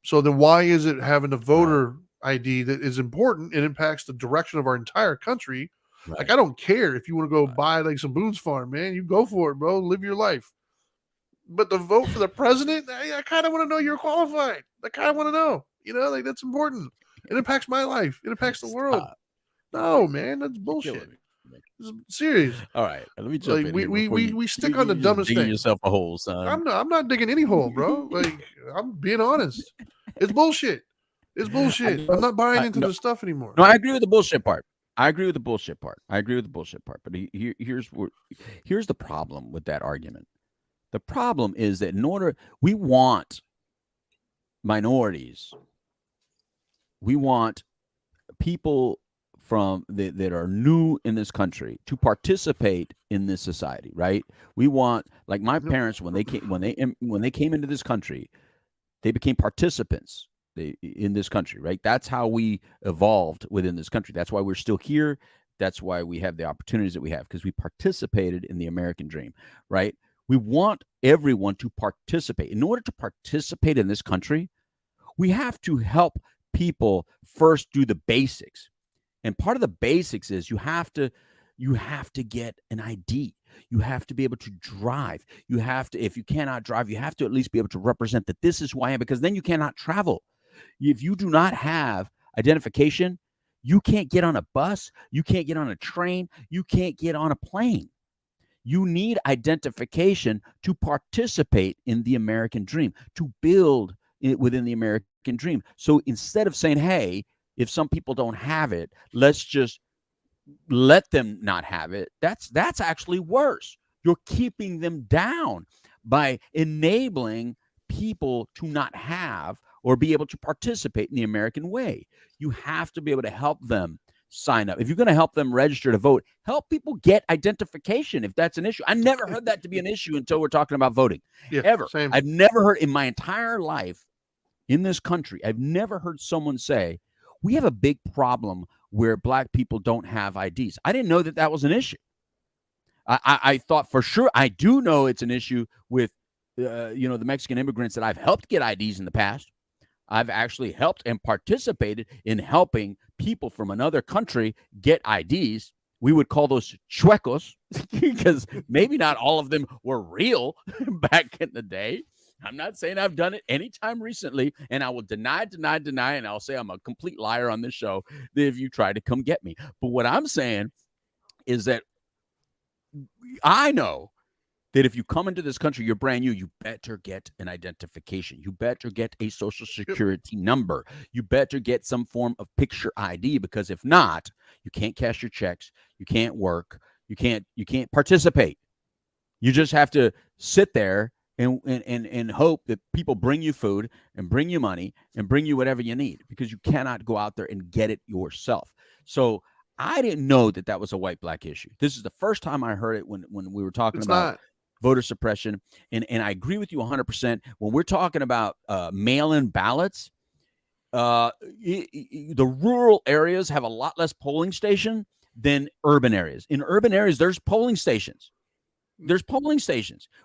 So then why is it having a voter ID that is important and impacts the direction of our entire country? Right. Like, I don't care if you want to go buy like some Boone's Farm, man. You go for it, bro. Live your life. But the vote for the president, I kind of want to know you're qualified. I kind of want to know. Like, that's important. It impacts my life. It impacts the world. No, man, that's bullshit. It's serious. All right, let me jump in. We stick on the dumbest thing. Yourself a hole, son. I'm not digging any hole, bro. Like, I'm being honest. It's bullshit. It's bullshit. I'm not buying into the stuff anymore. No, I agree with the bullshit part. But here's the problem with that argument. The problem is that we want minorities. We want people that are new in this country to participate in this society, right? We want, like my parents, when they came into this country, they became participants in this country, right? That's how we evolved within this country. That's why we're still here. That's why we have the opportunities that we have, because we participated in the American dream, right? We want everyone to participate. In order to participate in this country, we have to help people first do the basics. And part of the basics is you have to get an ID. You have to be able to drive. You have to, if you cannot drive, you have to at least be able to represent that this is who I am, because then you cannot travel. If you do not have identification, you can't get on a bus, you can't get on a train, you can't get on a plane. You need identification to participate in the American dream, to build within the American dream. So instead of saying, hey, if some people don't have it, let's just let them not have it, that's actually worse. You're keeping them down by enabling people to not have or be able to participate in the American way. You have to be able to help them sign up. If you're going to help them register to vote, help people get identification if that's an issue. I never heard that to be an issue until we're talking about voting. Ever. Same. I've never heard in my entire life in this country, I've never heard someone say, we have a big problem where Black people don't have IDs. I didn't know that was an issue. I thought for sure, I do know it's an issue with, the Mexican immigrants that I've helped get IDs in the past. I've actually helped and participated in helping people from another country get IDs. We would call those chuecos because maybe not all of them were real back in the day. I'm not saying I've done it anytime recently, and I will deny, and I'll say I'm a complete liar on this show if you try to come get me. But what I'm saying is that I know that if you come into this country, you're brand new, you better get an identification. You better get a social security number. You better get some form of picture ID, because if not, you can't cash your checks, you can't work, you can't participate. You just have to sit there and hope that people bring you food and bring you money and bring you whatever you need, because you cannot go out there and get it yourself. So I didn't know that was a white-Black issue. This is the first time I heard it when we were talking about voter suppression. And I agree with you 100%. When we're talking about mail-in ballots, the rural areas have a lot less polling station than urban areas. In urban areas, there's polling stations.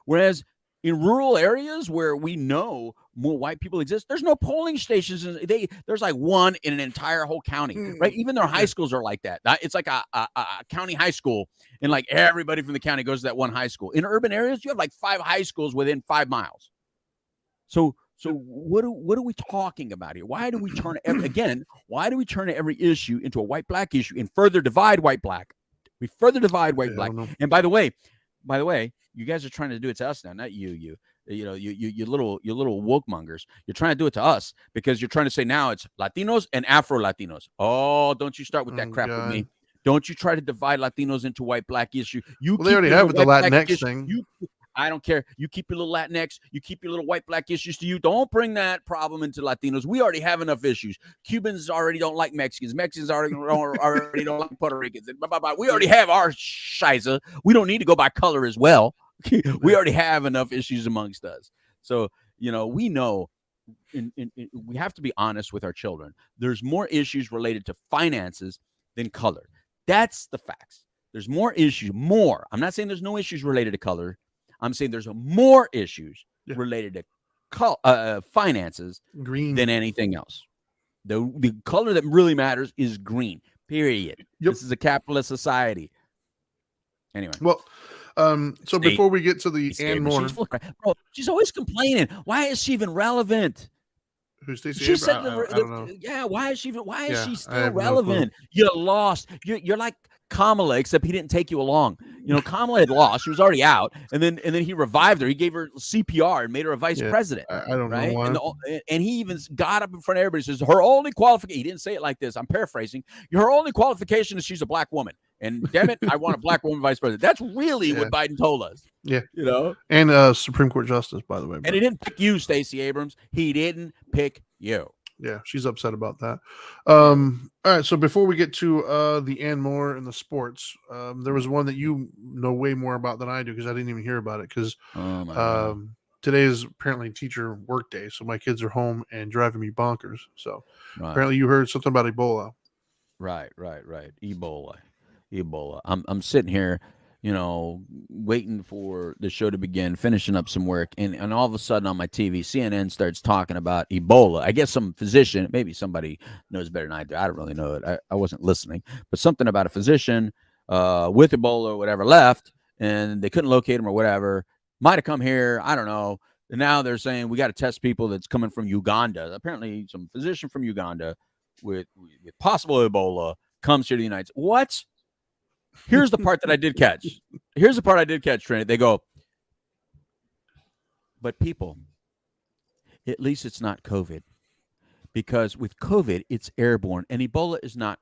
Whereas in rural areas where we know more white people exist, there's no polling stations. There's like one in an entire whole county, right? Even their high schools are like that. It's like a county high school, and like everybody from the county goes to that one high school. In urban areas, you have like 5 high schools within 5 miles. So what are we talking about here? Why do we turn every issue into a white-Black issue and further divide white-Black? We further divide white-Black. And by the way, you guys are trying to do it to us now, not you little woke mongers. You're trying to do it to us because you're trying to say now it's Latinos and Afro-Latinos. Oh, don't you start with that crap with me. Don't you try to divide Latinos into white-Black issue. They already have with the Latinx thing. I don't care. You keep your little Latinx, you keep your little white black issues to you. Don't bring that problem into Latinos. We already have enough issues. Cubans already don't like Mexicans. Mexicans already don't like Puerto Ricans. And blah, blah, blah. We already have our shiza. We don't need to go by color as well. We already have enough issues amongst us. So, we know we have to be honest with our children. There's more issues related to finances than color. That's the facts. There's more issues, more. I'm not saying there's no issues related to color. I'm saying there's more issues related to finances green than anything else. The color that really matters is green, period. Yep. This is a capitalist society. Anyway. Well, so before we get to the and more. She's always complaining. Why is she even relevant? Who's Stacey She Abrams? said, I don't know. Yeah, why is she still relevant? You're lost. You're like Kamala, except he didn't take you along. Kamala had lost. She was already out. And then he revived her. He gave her CPR and made her a vice president. I don't know why. And he even got up in front of everybody and says, her only qualification, he didn't say it like this, I'm paraphrasing, her only qualification is she's a black woman. And damn it, I want a black woman vice president. That's really what Biden told us. Yeah. And Supreme Court Justice, by the way. And he didn't pick you, Stacey Abrams. He didn't pick you. Yeah, she's upset about that. All right, so before we get to the and more in the sports, there was one that you know way more about than I do because I didn't even hear about it because today is apparently teacher work day, so my kids are home and driving me bonkers. So apparently you heard something about Ebola. Right. Ebola. I'm sitting here, waiting for the show to begin, finishing up some work, and all of a sudden on my TV, CNN starts talking about Ebola. I guess some physician, maybe somebody knows better than I do. I don't really know it. I wasn't listening, but something about a physician with Ebola or whatever left, and they couldn't locate him or whatever. Might have come here. I don't know. And now they're saying we got to test people that's coming from Uganda. Apparently, some physician from Uganda with possible Ebola comes here to the United States. What? Here's the part that I did catch. Trinity. They go, but people, at least it's not COVID. Because with COVID, it's airborne. And Ebola is not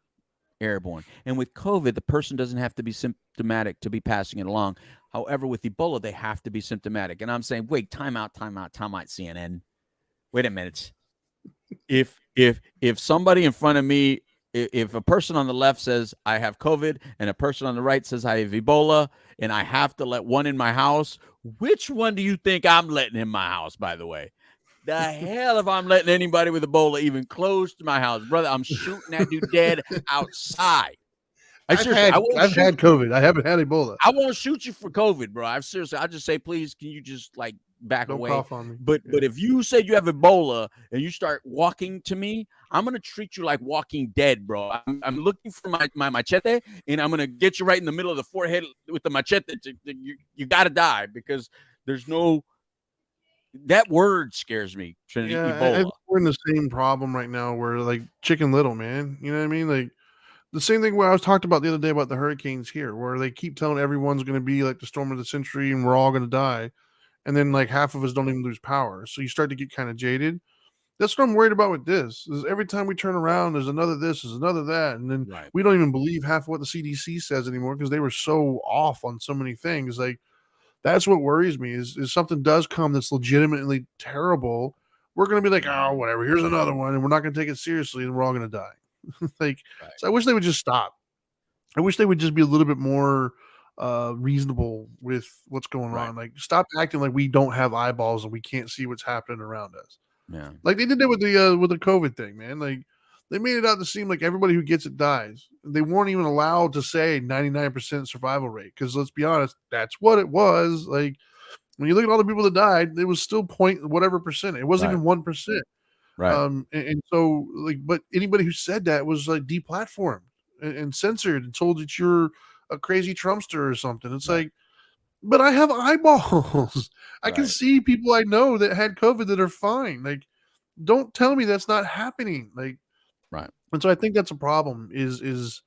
airborne. And with COVID, the person doesn't have to be symptomatic to be passing it along. However, with Ebola, they have to be symptomatic. And I'm saying, wait, time out, CNN. Wait a minute. If somebody in front of me, if a person on the left says I have COVID and a person on the right says I have Ebola and I have to let one in my house, which one do you think I'm letting in my house, by the way? The hell if I'm letting anybody with Ebola even close to my house. Brother, I'm shooting that dude dead outside. I've had COVID. I haven't had Ebola. I won't shoot you for COVID, bro. I'll just say, please, can you just back away? Cough on me. But if you say you have Ebola and you start walking to me, I'm gonna treat you like Walking Dead, bro. I'm looking for my machete, and I'm gonna get you right in the middle of the forehead with the machete. You gotta die because there's no. That word scares me, Trinity. Ebola. We're in the same problem right now. Where Chicken Little, man. You know what I mean? The same thing where I was talked about the other day about the hurricanes here, where they keep telling everyone's going to be like the storm of the century and we're all going to die. And then half of us don't even lose power. So you start to get kind of jaded. That's what I'm worried about with this. Is every time we turn around, there's another this, there's another that. And then we don't even believe half of what the CDC says anymore because they were so off on so many things. That's what worries me is something does come that's legitimately terrible. We're going to be like, oh, whatever, here's another one. And we're not going to take it seriously and we're all going to die. So I wish they would just stop. I wish they would just be a little bit more reasonable with what's going on. Stop acting like we don't have eyeballs and we can't see what's happening around us. Yeah, they did that with the COVID thing, man. They made it out to seem like everybody who gets it dies. They weren't even allowed to say 99% survival rate because let's be honest, that's what it was. When you look at all the people that died, it was still point whatever percent. It wasn't even 1%. Right. And so but anybody who said that was deplatformed and censored and told that you're a crazy Trumpster or something. It's but I have eyeballs. I can see people I know that had COVID that are fine. Don't tell me that's not happening. Right. And so I think that's a problem is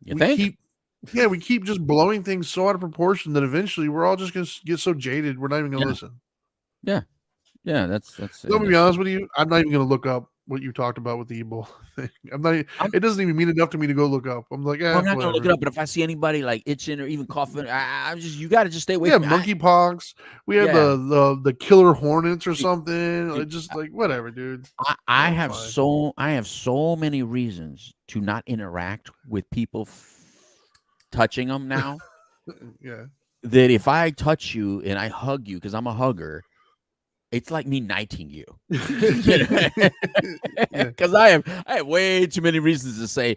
we keep just blowing things so out of proportion that eventually we're all just going to get so jaded. We're not even going to listen. Yeah. Yeah, that's. Let me be honest with you. I'm not even going to look up what you talked about with the Ebola thing. I'm not. I'm, It doesn't even mean enough to me to go look up. I'm like, I'm not gonna look whatever. it up, but if I see anybody like itching or even coughing, I'm just you got to just stay away We had from me. monkeypox. We had Yeah, the killer hornets or dude, something. dude, Just like whatever, dude. I I'm have fine. I have so many reasons to not interact with people touching them now Yeah. that if I touch you and I hug you because I'm a hugger, it's like me knighting you. Yeah. Because I have way too many reasons to say,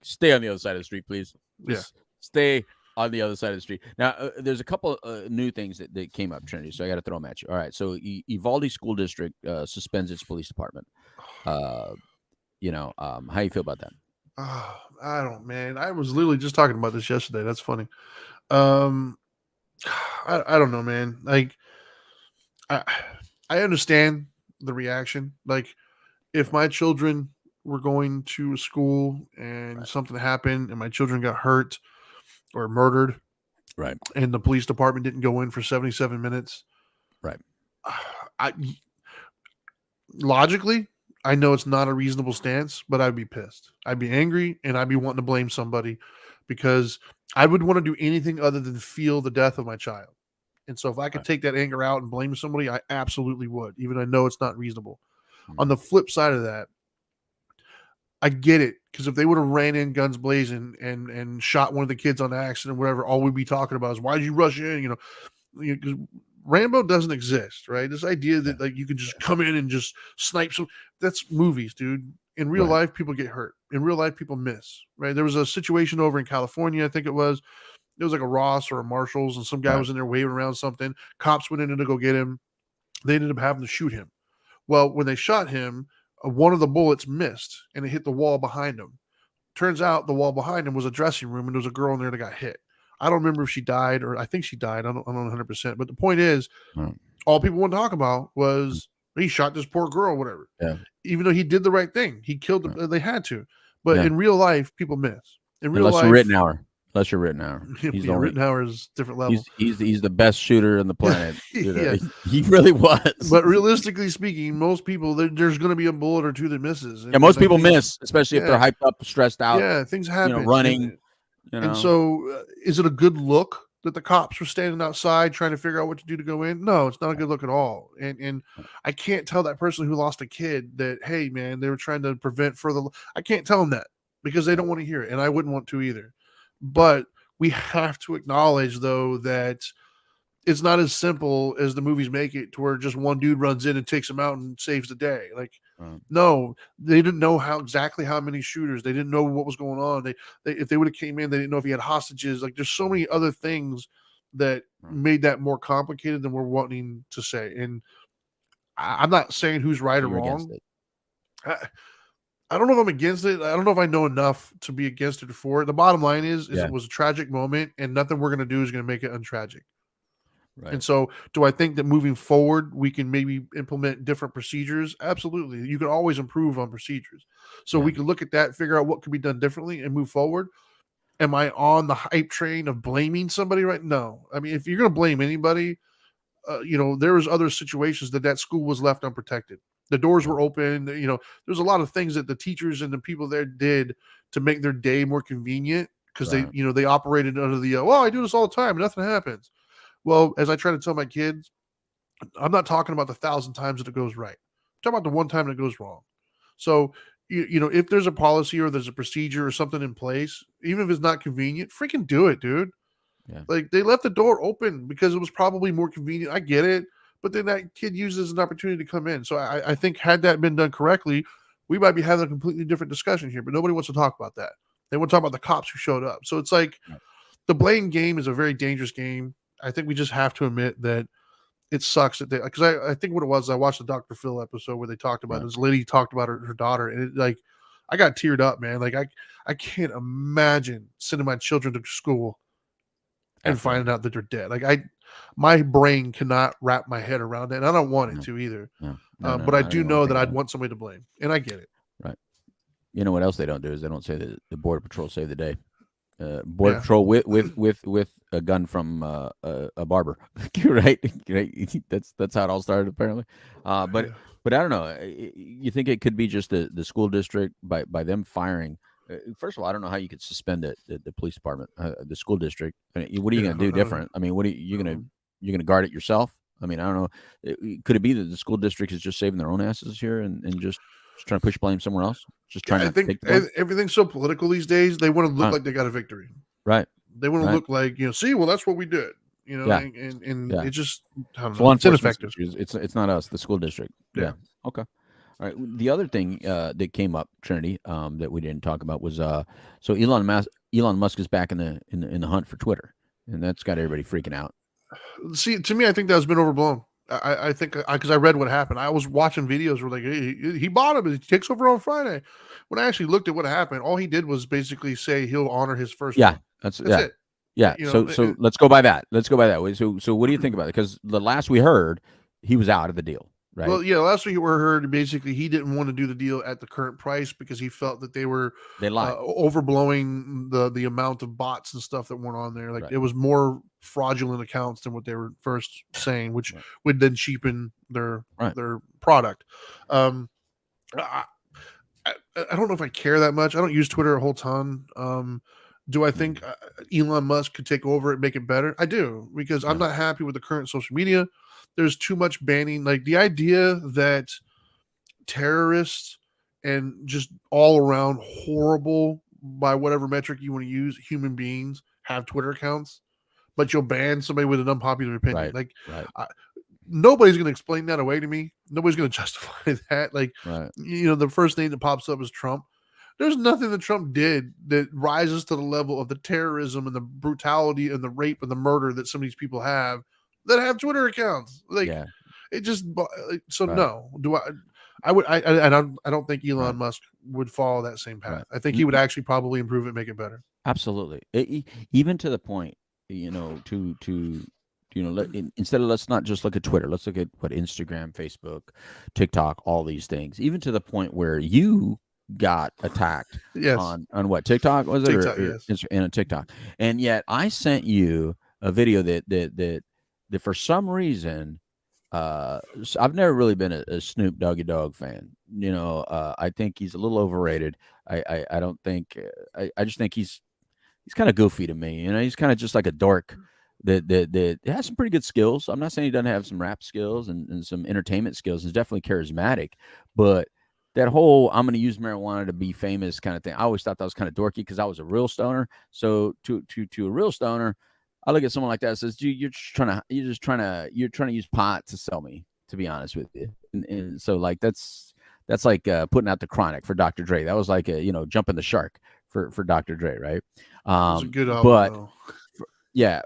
stay on the other side of the street, please. Just stay on the other side of the street. Now, there's a couple new things that came up, Trinity, so I got to throw them at you. All right, so Uvalde School District suspends its police department. How you feel about that? Oh, I don't, man. I was literally just talking about this yesterday. That's funny. Um, I don't know, man. Like, I I understand the reaction. Like, if my children were going to school and Right. something happened and my children got hurt or murdered, Right. and the police department didn't go in for 77 minutes, Right. I logically, I know it's not a reasonable stance, but I'd be pissed. I'd be angry and I'd be wanting to blame somebody because I would want to do anything other than feel the death of my child. And so if I could Right. take that anger out and blame somebody, I absolutely would, even though I know it's not reasonable. On Mm. the flip side of that, I get it, because if they would have ran in guns blazing and shot one of the kids on accident, whatever, all we'd be talking about is why did you rush in? Because Rambo doesn't exist, right? This idea Yeah. that like you can just come in and just snipe some, that's movies, dude. In real Right. life, people get hurt. In real life, people miss, right? There was a situation over in California, I think it was like a Ross or a Marshalls, and some guy Right. was in there waving around something. Cops went in to go get him. They ended up having to shoot him. Well, when they shot him, one of the bullets missed and it hit the wall behind him. Turns out the wall behind him was a dressing room and there was a girl in there that got hit. I don't remember if she died, or I think she died. I don't 100%. But the point is, Right. all people want to talk about was he shot this poor girl, whatever. Yeah. Even though he did the right thing, he killed them. Right. They had to. But Yeah. in real life, people miss. In real Unless life, you're Rittenhour. He's yeah, Rittenhour is different level. he's the best shooter on the planet. Yeah. He really was. But realistically speaking, most people, there's going to be a bullet or two that misses. Yeah, most I people think- miss, especially if they're Yeah. hyped up, stressed out. Yeah, things happen. Running. And so, is it a good look that the cops were standing outside trying to figure out what to do to go in? No, it's not a good look at all. And I can't tell that person who lost a kid that, hey, man, they were trying to prevent further. I can't tell them that because they don't want to hear it, and I wouldn't want to either. But we have to acknowledge, though, that it's not as simple as the movies make it, to where just one dude runs in and takes him out and saves the day. Like, no, they didn't know exactly how many shooters. They didn't know what was going on. They if they would have came in, they didn't know if he had hostages. Like, there's so many other things that made that more complicated than we're wanting to say. And I'm not saying who's right or wrong. I don't know if I'm against it. I don't know if I know enough to be against it or for it. The bottom line is it was a tragic moment, and nothing we're going to do is going to make it untragic. Right. And so, do I think that moving forward, we can maybe implement different procedures? Absolutely. You can always improve on procedures. So we can look at that, figure out what could be done differently, and move forward. Am I on the hype train of blaming somebody? Right? No. I mean, if you're going to blame anybody, there was other situations that school was left unprotected. The doors were open. There's a lot of things that the teachers and the people there did to make their day more convenient, because they operated under the, I do this all the time, nothing happens. Well, as I try to tell my kids, I'm not talking about the 1,000 times that it goes right. I'm talking about the one time that it goes wrong. So, if there's a policy or there's a procedure or something in place, even if it's not convenient, freaking do it, dude. Yeah. Like, they left the door open because it was probably more convenient. I get it. But then that kid uses an opportunity to come in. So I think, had that been done correctly, we might be having a completely different discussion here. But nobody wants to talk about that. They want to talk about the cops who showed up. So it's like, the blame game is a very dangerous game. I think we just have to admit that it sucks that because I think what it was, I watched the Dr. Phil episode where they talked about this lady talked about her daughter, and it, I got teared up, man. Like, I can't imagine sending my children to school and finding out that they're dead. Like, my brain cannot wrap my head around that, and I don't want it to either. But I do know that I'd want somebody to blame, and I get it. Right. You know what else they don't do is they don't say that the Border Patrol saved the day. Border Patrol with a gun from a barber, right? That's how it all started, apparently. But But I don't know. You think it could be just the school district by them firing? First of all, I don't know how you could suspend the police department, the school district. What are you Yeah, going to do different? I mean, what are you going to you're going to guard it yourself? I mean, I don't know. Could it be that the school district is just saving their own asses here and just trying to push blame somewhere else? Just Yeah, trying I not to think take the blame? everything's so political these days. They want to look Right. like they got a victory. Right. They want to Right. look like, see, well, that's what we did. Yeah. And Yeah. it just, I don't It's know. law It's enforcement ineffective. issues. It's not us, the school district. Yeah. Okay. All right. The other thing that came up, Trinity, that we didn't talk about was so Elon Musk is back in the hunt for Twitter, and that's got everybody freaking out. See, to me, I think that's been overblown. I think because I read what happened. I was watching videos where like he bought him. He takes over on Friday. When I actually looked at what happened, all he did was basically say he'll honor his first. Yeah, one. that's it. Yeah. So let's go by that. Let's go by that way. So what do you think about it? Because the last we heard, he was out of the deal. Right. Well, yeah. Last week we heard basically he didn't want to do the deal at the current price because he felt that they lied. Overblowing the amount of bots and stuff that went on there. Like it was more fraudulent accounts than what they were first saying, which would then cheapen their product. I don't know if I care that much. I don't use Twitter a whole ton. Do I think Elon Musk could take over and make it better? I do, because I'm not happy with the current social media. There's too much banning. Like the idea that terrorists and just all around horrible, by whatever metric you want to use, human beings have Twitter accounts, but you'll ban somebody with an unpopular opinion. Nobody's going to explain that away to me. Nobody's going to justify that. Like, the first name that pops up is Trump. There's nothing that Trump did that rises to the level of the terrorism and the brutality and the rape and the murder that some of these people have that have Twitter accounts. It just, no. I don't think Elon Musk would follow that same path. I think he would actually probably improve it, make it better. Absolutely. Even to the point, instead of let's not just look at Twitter, let's look at what Instagram, Facebook, TikTok, all these things, even to the point where you got attacked on what, TikTok was it? TikTok, yes. In a TikTok. And yet I sent you a video that for some reason, I've never really been a Snoop Doggy Dogg fan. I think he's a little overrated. I don't think, I just think he's kind of goofy to me. He's kind of just like a dork that has some pretty good skills. I'm not saying he doesn't have some rap skills and some entertainment skills. He's definitely charismatic, but that whole I'm going to use marijuana to be famous kind of thing, I always thought that was kind of dorky because I was a real stoner. So to a real stoner, I look at someone like that and says, "Dude, you're trying to use pot to sell me." To be honest with you, and so like that's like putting out the Chronic for Dr. Dre. That was like jumping the shark for Dr. Dre, right? It was a good album,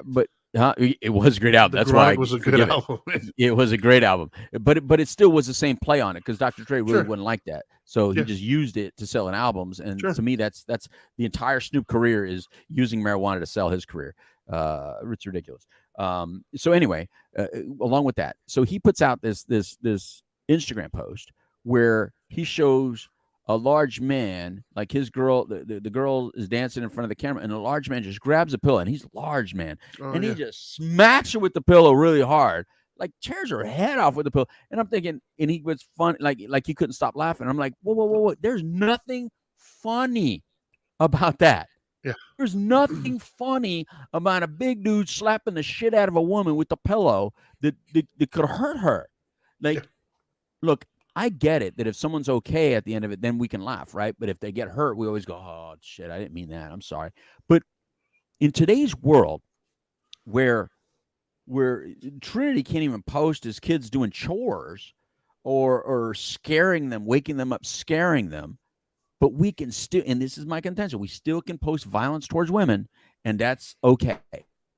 but it was a great album. That's why it was a good album. It was a great album, but it still was the same play on it because Dr. Dre really wouldn't like that, so he just used it to sell in albums. And to me, that's the entire Snoop career is using marijuana to sell his career. It's ridiculous. So anyway, along with that, so he puts out this Instagram post where he shows a large man, like his girl, the girl is dancing in front of the camera, and a large man just grabs a pillow, and he's a large man, he just smacks her with the pillow really hard, like tears her head off with the pillow. And I'm thinking, and he was fun, like he couldn't stop laughing. I'm like, whoa, there's nothing funny about that. Yeah. There's nothing funny about a big dude slapping the shit out of a woman with the pillow that could hurt her. Like, look, I get it that if someone's okay at the end of it, then we can laugh, right? But if they get hurt, we always go, "Oh shit, I didn't mean that. I'm sorry." But in today's world, where Trinity can't even post his kids doing chores or scaring them, waking them up, scaring them, but we can still, and this is my contention, we still can post violence towards women, and that's okay.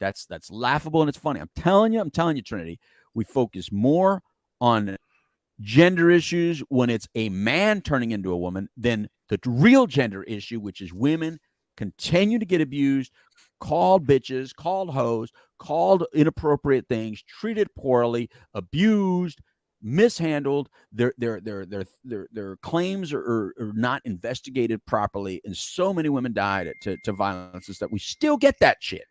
That's laughable and it's funny. I'm telling you, Trinity, we focus more on gender issues when it's a man turning into a woman than the real gender issue, which is women continue to get abused, called bitches, called hoes, called inappropriate things, treated poorly, abused, mishandled. Their claims are not investigated properly, and so many women died to violence and stuff. We still get that shit,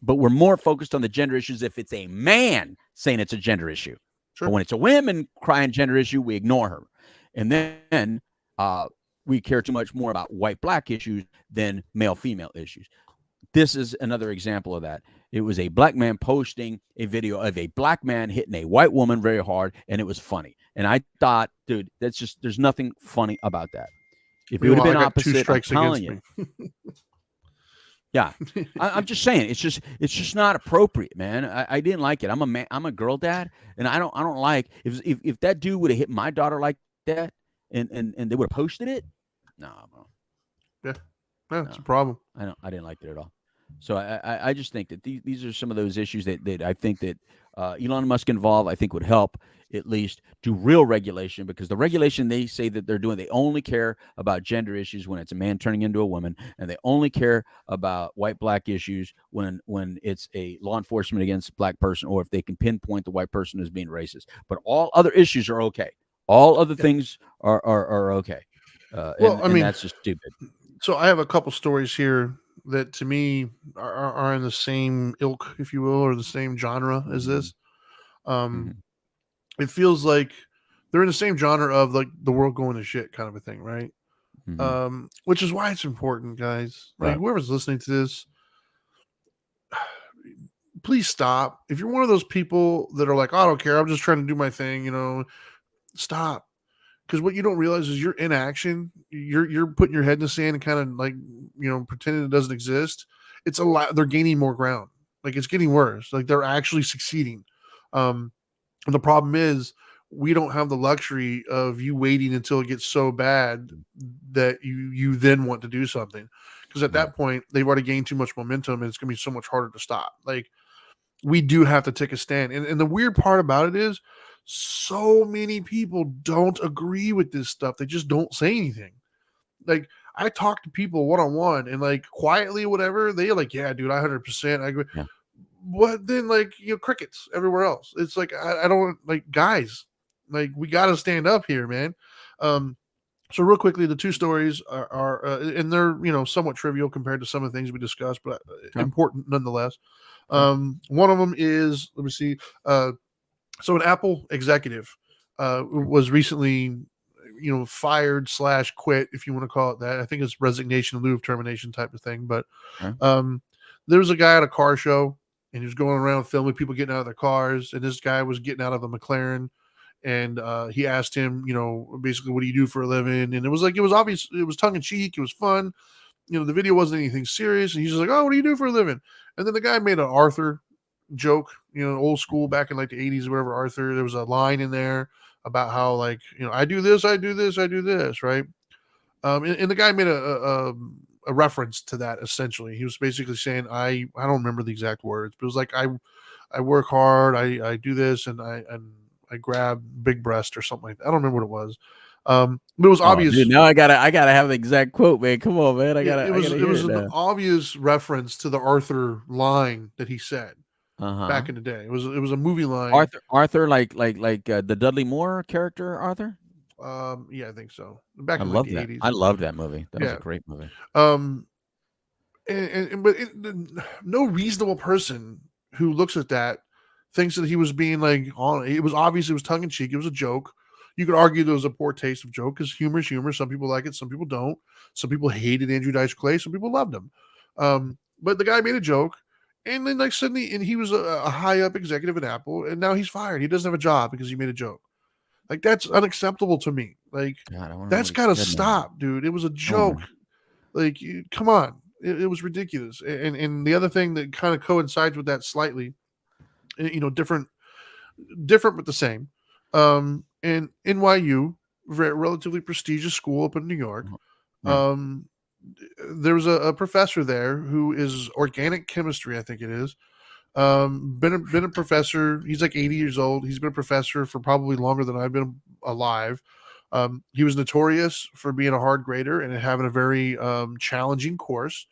but we're more focused on the gender issues if it's a man saying it's a gender issue. Sure. But when it's a women crying gender issue, we ignore her. And then we care too much more about white-black issues than male-female issues. This is another example of that. It was a black man posting a video of a black man hitting a white woman very hard, and it was funny. And I thought, dude, that's just, there's nothing funny about that. If it would have been opposite, I'm telling you. Yeah, I'm just saying, it's just not appropriate, man. I didn't like it. I'm a girl dad, and I don't like if that dude would have hit my daughter like that, and they would have posted it. No, bro. Yeah, it's a problem. I didn't like it at all. So I just think that these are some of those issues that I think that Elon Musk involved, I think would help at least do real regulation, because the regulation they say that they're doing, they only care about gender issues when it's a man turning into a woman, and they only care about white-black issues when it's a law enforcement against a black person, or if they can pinpoint the white person as being racist. But all other issues are okay. All other things are okay. And that's just stupid. So I have a couple stories here that to me are in the same ilk, if you will, or the same genre as this. It feels like they're in the same genre of like the world going to shit kind of a thing, right? Which is why it's important, guys. Like whoever's listening to this, please stop. If you're one of those people that are like, I don't care, I'm just trying to do my thing, stop. Because what you don't realize is you're in action. You're putting your head in the sand and kind of like, pretending it doesn't exist. It's a lot. They're gaining more ground. Like it's getting worse. Like they're actually succeeding. And the problem is we don't have the luxury of you waiting until it gets so bad that you then want to do something. Because at that point, they've already gained too much momentum and it's going to be so much harder to stop. Like we do have to take a stand. And the weird part about it is so many people don't agree with this stuff. They just don't say anything. Like I talk to people one-on-one and like quietly, whatever, they're like, yeah, dude, I 100% I agree. Yeah. But then like, crickets everywhere else. It's like, I don't like guys, like we got to stand up here, man. So real quickly, the two stories are and they're, somewhat trivial compared to some of the things we discussed, but important nonetheless. One of them is, let me see. So an Apple executive was recently, fired / quit, if you want to call it that. I think it's resignation in lieu of termination type of thing. But there was a guy at a car show, and he was going around filming people getting out of their cars. And this guy was getting out of a McLaren. And he asked him, basically, what do you do for a living? And it was obvious. It was tongue in cheek. It was fun. The video wasn't anything serious. And he's just like, oh, what do you do for a living? And then the guy made an Arthur joke, old school back in like the 80s or whatever. Arthur, there was a line in there about how like, I do this, I do this, I do this, right? And the guy made a reference to that. Essentially, he was basically saying, I don't remember the exact words, but it was like, I work hard, I do this, and I grab big breast or something like that. I don't remember what it was. But it was obvious. Dude, now I gotta have the exact quote, man. Come on, man. It was an obvious reference to the Arthur line that he said back in the day. It was a movie line. Arthur, like the Dudley Moore character, Arthur. Yeah, I think so. Back in the 80s. I loved that movie. That was a great movie. No reasonable person who looks at that thinks that he was being like on. It was obvious. It was tongue in cheek. It was a joke. You could argue there was a poor taste of joke because humor is humor. Some people like it, some people don't. Some people hated Andrew Dice Clay. Some people loved him. But the guy made a joke, and then like suddenly, and he was a high up executive at Apple, and now he's fired. He doesn't have a job because he made a joke. Like that's unacceptable to me. Like that's got to stop, dude. It was a joke. Like, come on, it was ridiculous. And the other thing that kind of coincides with that slightly, different but the same. And NYU, relatively prestigious school up in New York. There was a professor there who is organic chemistry, I think it is. Been a professor. He's like 80 years old. He's been a professor for probably longer than I've been alive. He was notorious for being a hard grader and having a very challenging course.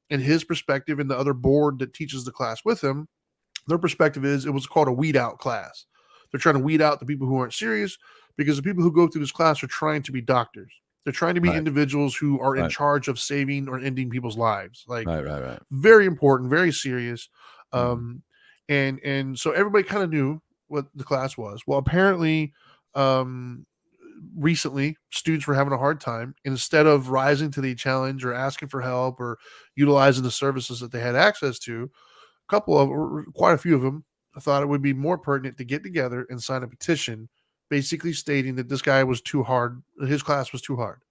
And his perspective and the other board that teaches the class with him, their perspective is it was called a weed out class. They're trying to weed out the people who aren't serious because the people who go through this class are trying to be doctors. They're trying to be individuals who are in charge of saving or ending people's lives. Like, very important, very serious. And so everybody kind of knew what the class was. Well, apparently, um, recently students were having a hard time. Instead of rising to the challenge or asking for help or utilizing the services that they had access to, a couple of, or quite a few of them, thought it would be more pertinent to get together and sign a petition, basically stating that this guy was too hard. His class was too hard.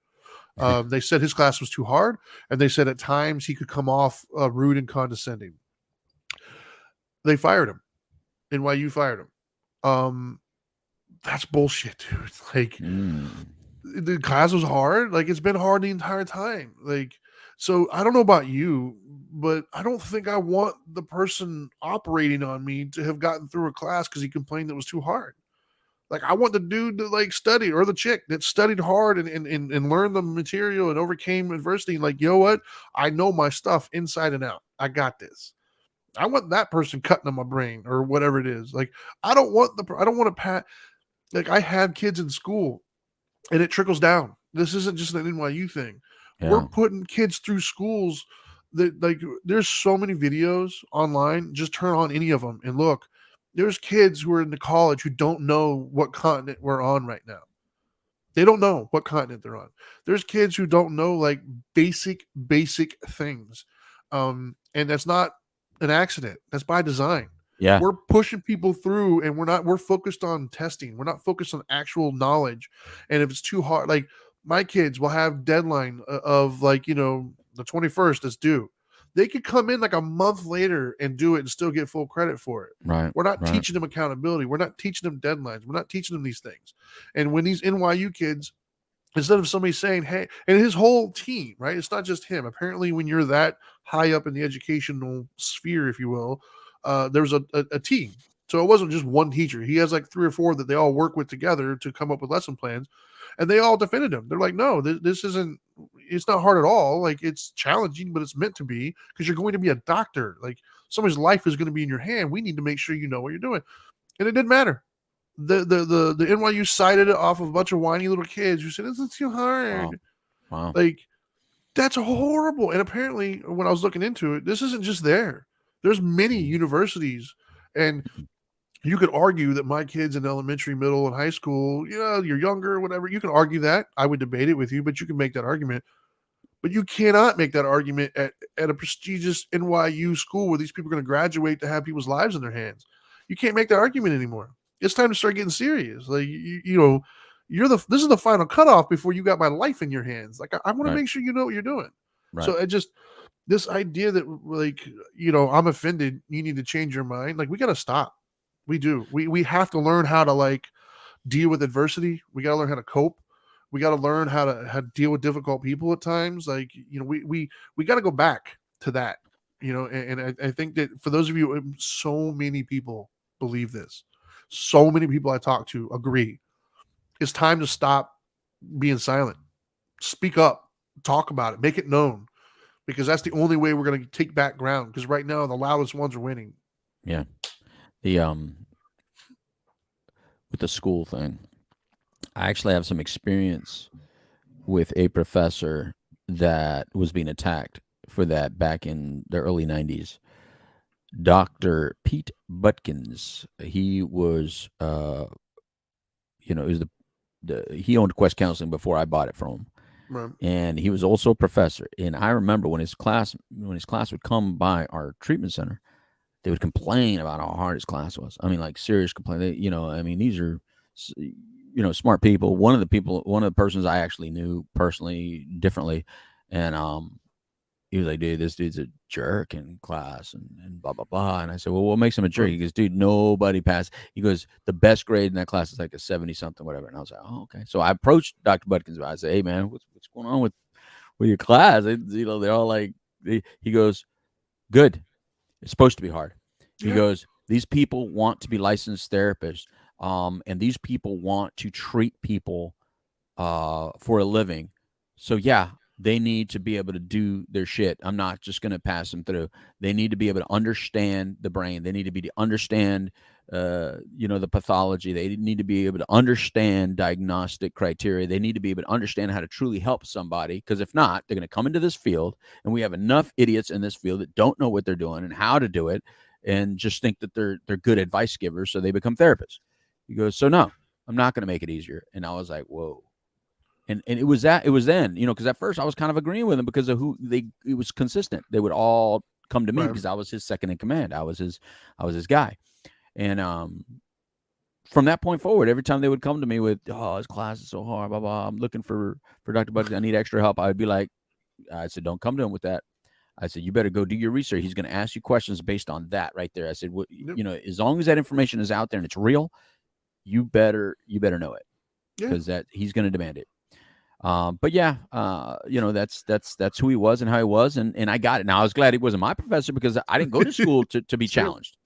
They said his class was too hard, and they said at times he could come off rude and condescending. They fired him. NYU fired him. That's bullshit, dude. Like, the class was hard. Like, it's been hard the entire time. Like, so I don't know about you, but I don't think I want the person operating on me to have gotten through a class because he complained it was too hard. Like, I want the dude to like study, or the chick that studied hard and learned the material and overcame adversity. Like, you know what? I know my stuff inside and out. I got this. I want that person cutting on my brain or whatever it is. Like, I don't want to pat. Like, I have kids in school, and it trickles down. This isn't just an NYU thing. Yeah. We're putting kids through schools that, like, there's so many videos online. Just turn on any of them and look. There's kids who are in the college who don't know what continent we're on right now. They don't know what continent they're on. There's kids who don't know like basic things. And that's not an accident. That's by design. Yeah. We're pushing people through, and we're focused on testing. We're not focused on actual knowledge. And if it's too hard, like, my kids will have deadline of, like, the 21st is due. They could come in like a month later and do it and still get full credit for it. Right. We're not right. teaching them accountability. We're not teaching them deadlines. We're not teaching them these things. And when these NYU kids, instead of somebody saying, hey, and his whole team, right? It's not just him. Apparently, when you're that high up in the educational sphere, if you will, there's a team. So it wasn't just one teacher. He has like 3 or 4 that they all work with together to come up with lesson plans. And they all defended him. They're like, no, this isn't, it's not hard at all. Like, it's challenging, but it's meant to be, because you're going to be a doctor. Like, somebody's life is going to be in your hand. We need to make sure you know what you're doing. And it didn't matter. The NYU cited it off of a bunch of whiny little kids who said, this is too hard. Wow. Like, that's horrible. And apparently, when I was looking into it, this isn't just there. There's many universities, and you could argue that my kids in elementary, middle, and high school, you're younger, whatever. You can argue that. I would debate it with you, but you can make that argument. But you cannot make that argument at a prestigious NYU school where these people are going to graduate to have people's lives in their hands. You can't make that argument anymore. It's time to start getting serious. Like, this is the final cutoff before you got my life in your hands. Like, I want to make sure you know what you're doing. Right. So this idea that, like, I'm offended, you need to change your mind. Like, we got to stop. We do. We have to learn how to, like, deal with adversity. We got to learn how to cope. We got to learn how to deal with difficult people at times. Like, we got to go back to that, and I think that for those of you, so many people believe this. So many people I talk to agree. It's time to stop being silent. Speak up, talk about it, make it known, because that's the only way we're going to take back ground. Because right now, the loudest ones are winning. Yeah. The with the school thing, I actually have some experience with a professor that was being attacked for that back in the early 90s. Dr. Pete Butkins. He was it was he owned Quest Counseling before I bought it from him. Right. And he was also a professor. And I remember when his class would come by our treatment center, they would complain about how hard his class was. I mean, like, serious complaint. These are, smart people. One of the persons I actually knew personally differently. And he was like, dude, this dude's a jerk in class and blah, blah, blah. And I said, well, what makes him a jerk? He goes, dude, nobody passed. He goes, the best grade in that class is like a 70 something, whatever. And I was like, oh, okay. So I approached Dr. Butkins. I said, hey, man, what's going on with your class? They're all like, he goes, good. It's supposed to be hard. He goes, these people want to be licensed therapists, and these people want to treat people for a living. So, yeah, they need to be able to do their shit. I'm not just going to pass them through. They need to be able to understand the brain. They need to be to understand, the pathology. They need to be able to understand diagnostic criteria. They need to be able to understand how to truly help somebody, because if not, they're going to come into this field, and we have enough idiots in this field that don't know what they're doing and how to do it. and just think that they're good advice givers, so they become therapists. He goes, so no, I'm not going to make it easier. And I was like, whoa. And it was then, because at first I was kind of agreeing with him because of it was consistent. They would all come to me Right. because I was his second in command. I was his guy. And from that point forward, every time they would come to me with, oh, his class is so hard, blah, blah, I'm looking for Dr. Buckley, I need extra help. I would be like, I said, don't come to him with that. I said, you better go do your research. He's going to ask you questions based on that right there. I said, as long as that information is out there and it's real, you better know it, because that he's going to demand it. But yeah, that's who he was and how he was. And I got it. Now I was glad he wasn't my professor, because I didn't go to school to be challenged.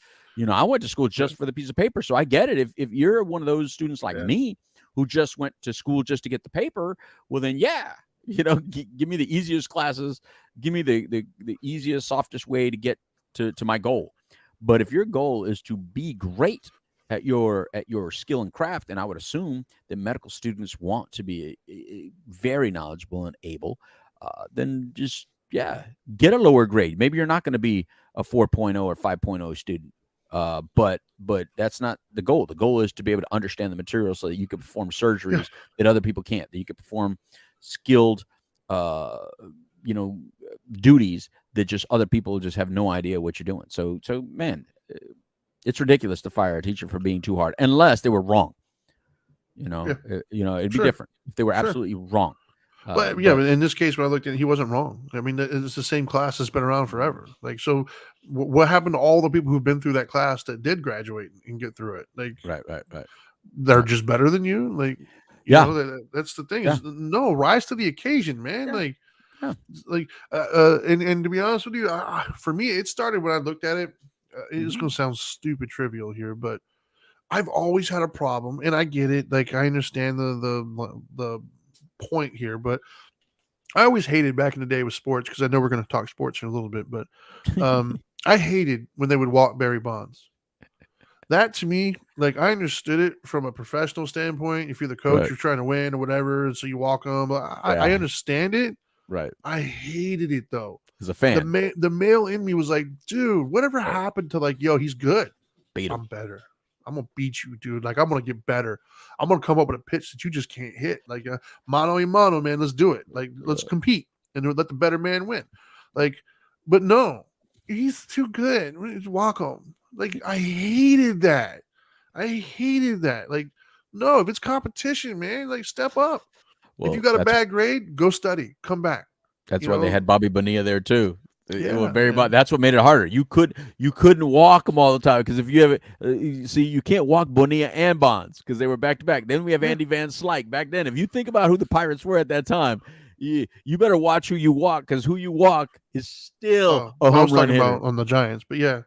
I went to school just for the piece of paper. So I get it. If you're one of those students like me who just went to school just to get the paper, well then, give me the easiest classes, give me the easiest, softest way to get to my goal. But if your goal is to be great at your skill and craft, and I would assume that medical students want to be very knowledgeable and able, then just get a lower grade. Maybe you're not going to be a 4.0 or 5.0 student, but that's not the goal. The goal is to be able to understand the material so that you can perform surgeries that other people can't, that you can perform skilled duties that just other people just have no idea what you're doing. So man, it's ridiculous to fire a teacher for being too hard, unless they were wrong. It'd be different if they were absolutely wrong. But in this case, when I looked at it, he wasn't wrong. I mean, it's the same class that's been around forever. Like, so what happened to all the people who've been through that class that did graduate and get through it? Like, right. They're just better than you. Like, you know, that's the thing. Is no, rise to the occasion, man. Like, and to be honest with you, for me, it started when I looked at it. It's going to sound stupid trivial here, but I've always had a problem, and I get it. Like, I understand the point here, but I always hated back in the day with sports, because I know we're going to talk sports in a little bit, but I hated when they would walk Barry Bonds. That, to me, like, I understood it from a professional standpoint. If you're the coach, you're trying to win or whatever, and so you walk them. I understand it. Right. I hated it though. As a fan, the male in me was like, dude, whatever happened to, like, yo, he's good. I'm better. I'm gonna beat you, dude. Like, I'm gonna get better. I'm gonna come up with a pitch that you just can't hit. Like, mano y mano, man. Let's do it. Like, let's compete and let the better man win. Like, but no, he's too good. Just walk him. Like, I hated that. Like, no, if it's competition, man, like, step up. If you got a bad grade, go study. Come back. That's why they had Bobby Bonilla there too. Yeah, that's what made it harder. You couldn't walk them all the time, because if you have you can't walk Bonilla and Bonds because they were back to back. Then we have Andy Van Slyke back then. If you think about who the Pirates were at that time, you better watch who you walk, because who you walk is still a home run hitter. About on the Giants, but yeah.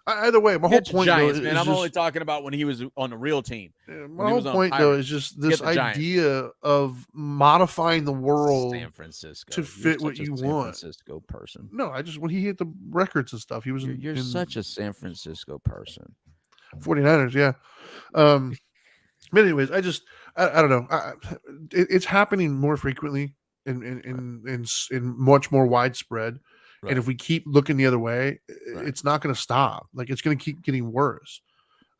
Either way, my whole point, Giants, though, man. I'm only talking about when he was on the real team. My whole point, though, is just this idea of modifying the world San Francisco to fit what you San want. Francisco person. No, when he hit the records and stuff, he was. You're such a San Francisco person. 49ers, yeah. But anyways, I don't know. It's happening more frequently and much more widespread. Right. And if we keep looking the other way, it's not going to stop. Like, it's going to keep getting worse.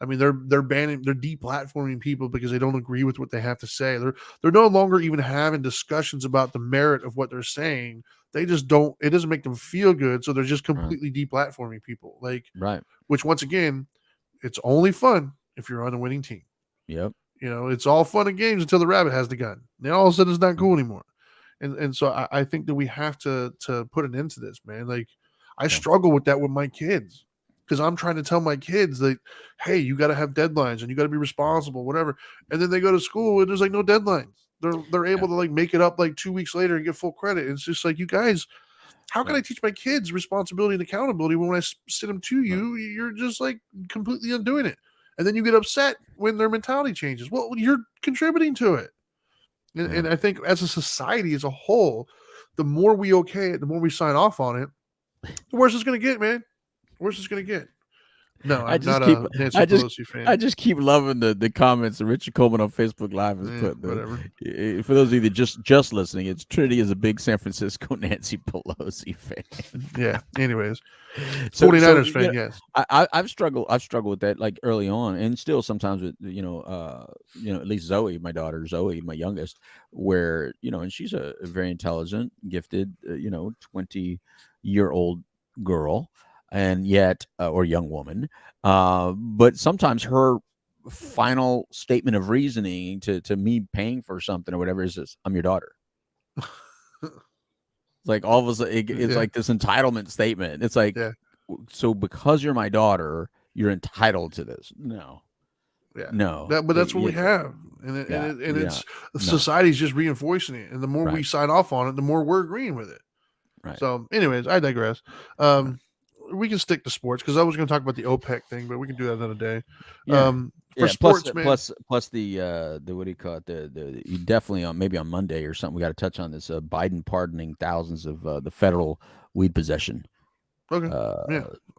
I mean, they're deplatforming people because they don't agree with what they have to say. They're no longer even having discussions about the merit of what they're saying. They just don't. It doesn't make them feel good, so they're just completely deplatforming people. Like, which, once again, it's only fun if you're on a winning team. Yep. It's all fun and games until the rabbit has the gun. Then all of a sudden, it's not cool anymore. And so I think that we have to put an end to this, man. Like, I struggle with that with my kids, because I'm trying to tell my kids that, hey, you got to have deadlines and you got to be responsible, whatever. And then they go to school and there's like no deadlines. They're able to like make it up like 2 weeks later and get full credit. It's just like, you guys, how can I teach my kids responsibility and accountability when I send them to you, you're just like completely undoing it. And then you get upset when their mentality changes. Well, you're contributing to it. And I think as a society as a whole, the more we okay it, the more we sign off on it, the worse it's going to get, man. The worse it's going to get. No, I I'm just not keep a Nancy I just Pelosi fan. I just keep loving the comments that Richard Coleman on Facebook Live has put. Whatever. For those of you that just listening, it's Trinity is a big San Francisco Nancy Pelosi fan. Yeah. Anyways, So 49ers you fan, know, yes. I've struggled with that like early on, and still sometimes with at least Zoe, my daughter Zoe, my youngest, where and she's a very intelligent, gifted 20-year-old girl, and yet or young woman, but sometimes her final statement of reasoning to me paying for something or whatever is this: I'm your daughter. Like all of a sudden, it's Yeah. like this entitlement statement. It's like, Yeah. so because you're my daughter, you're entitled to this. No, Yeah. no. But that's what we have. And Yeah, it's no. society's just reinforcing it. And the more we Right. sign off on it, the more we're agreeing with it. Right. So, anyways, I digress. We can stick to sports because I was going to talk about the OPEC thing, but we can do that another day. Yeah. For sports, man. Plus the what do you call it? The you definitely maybe on Monday or something. We got to touch on this Biden pardoning thousands of the federal weed possession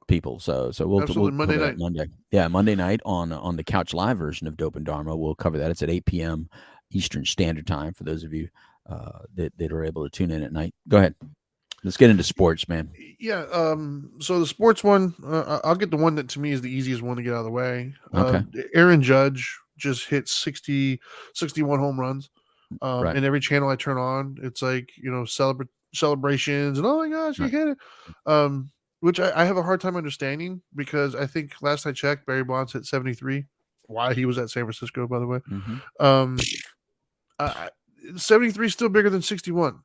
people. So we'll Monday cover night. that Monday. Yeah, Monday night on the Couch Live version of Dope and Dharma. We'll cover that. It's at 8 p.m. Eastern Standard Time for those of you that are able to tune in at night. Go ahead. Let's get into sports, man. Yeah. So the sports one, I'll get the one that to me is the easiest one to get out of the way. Okay. Aaron Judge just hit 61 home runs. Right. And every channel I turn on, it's like, celebrations and oh my gosh, he hit it. Which I have a hard time understanding because I think last I checked, Barry Bonds hit 73. Why he was at San Francisco, by the way. Mm-hmm. 73 is still bigger than 61.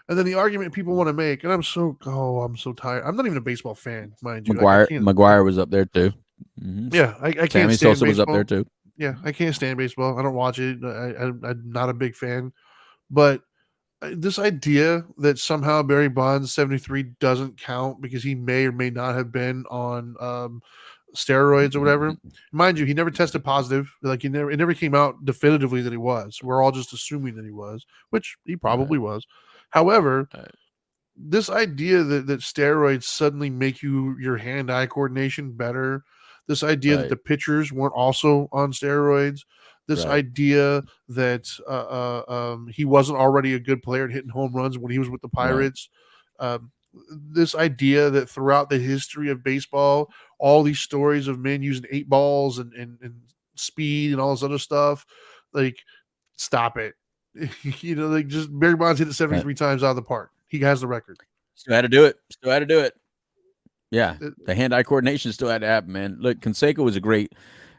And then the argument people want to make, and I'm so tired. I'm not even a baseball fan, mind you. McGuire was up there too. Mm-hmm. Yeah, I can't Sammy stand Sosa baseball. was up there too. Yeah, I can't stand baseball. I don't watch it. I'm not a big fan. But this idea that somehow Barry Bonds 73 doesn't count because he may or may not have been on steroids or whatever. Mind you, he never tested positive. Like it never came out definitively that he was. We're all just assuming that he was, which he probably was. However, this idea that steroids suddenly make your hand-eye coordination better, this idea that the pitchers weren't also on steroids, this idea that he wasn't already a good player at hitting home runs when he was with the Pirates, this idea that throughout the history of baseball, all these stories of men using 8 balls and speed and all this other stuff, like, stop it. Like just Barry Bonds hit it 73 times out of the park. He has the record. Still had to do it. Yeah, the hand-eye coordination still had to happen, man. Look, Canseco was a great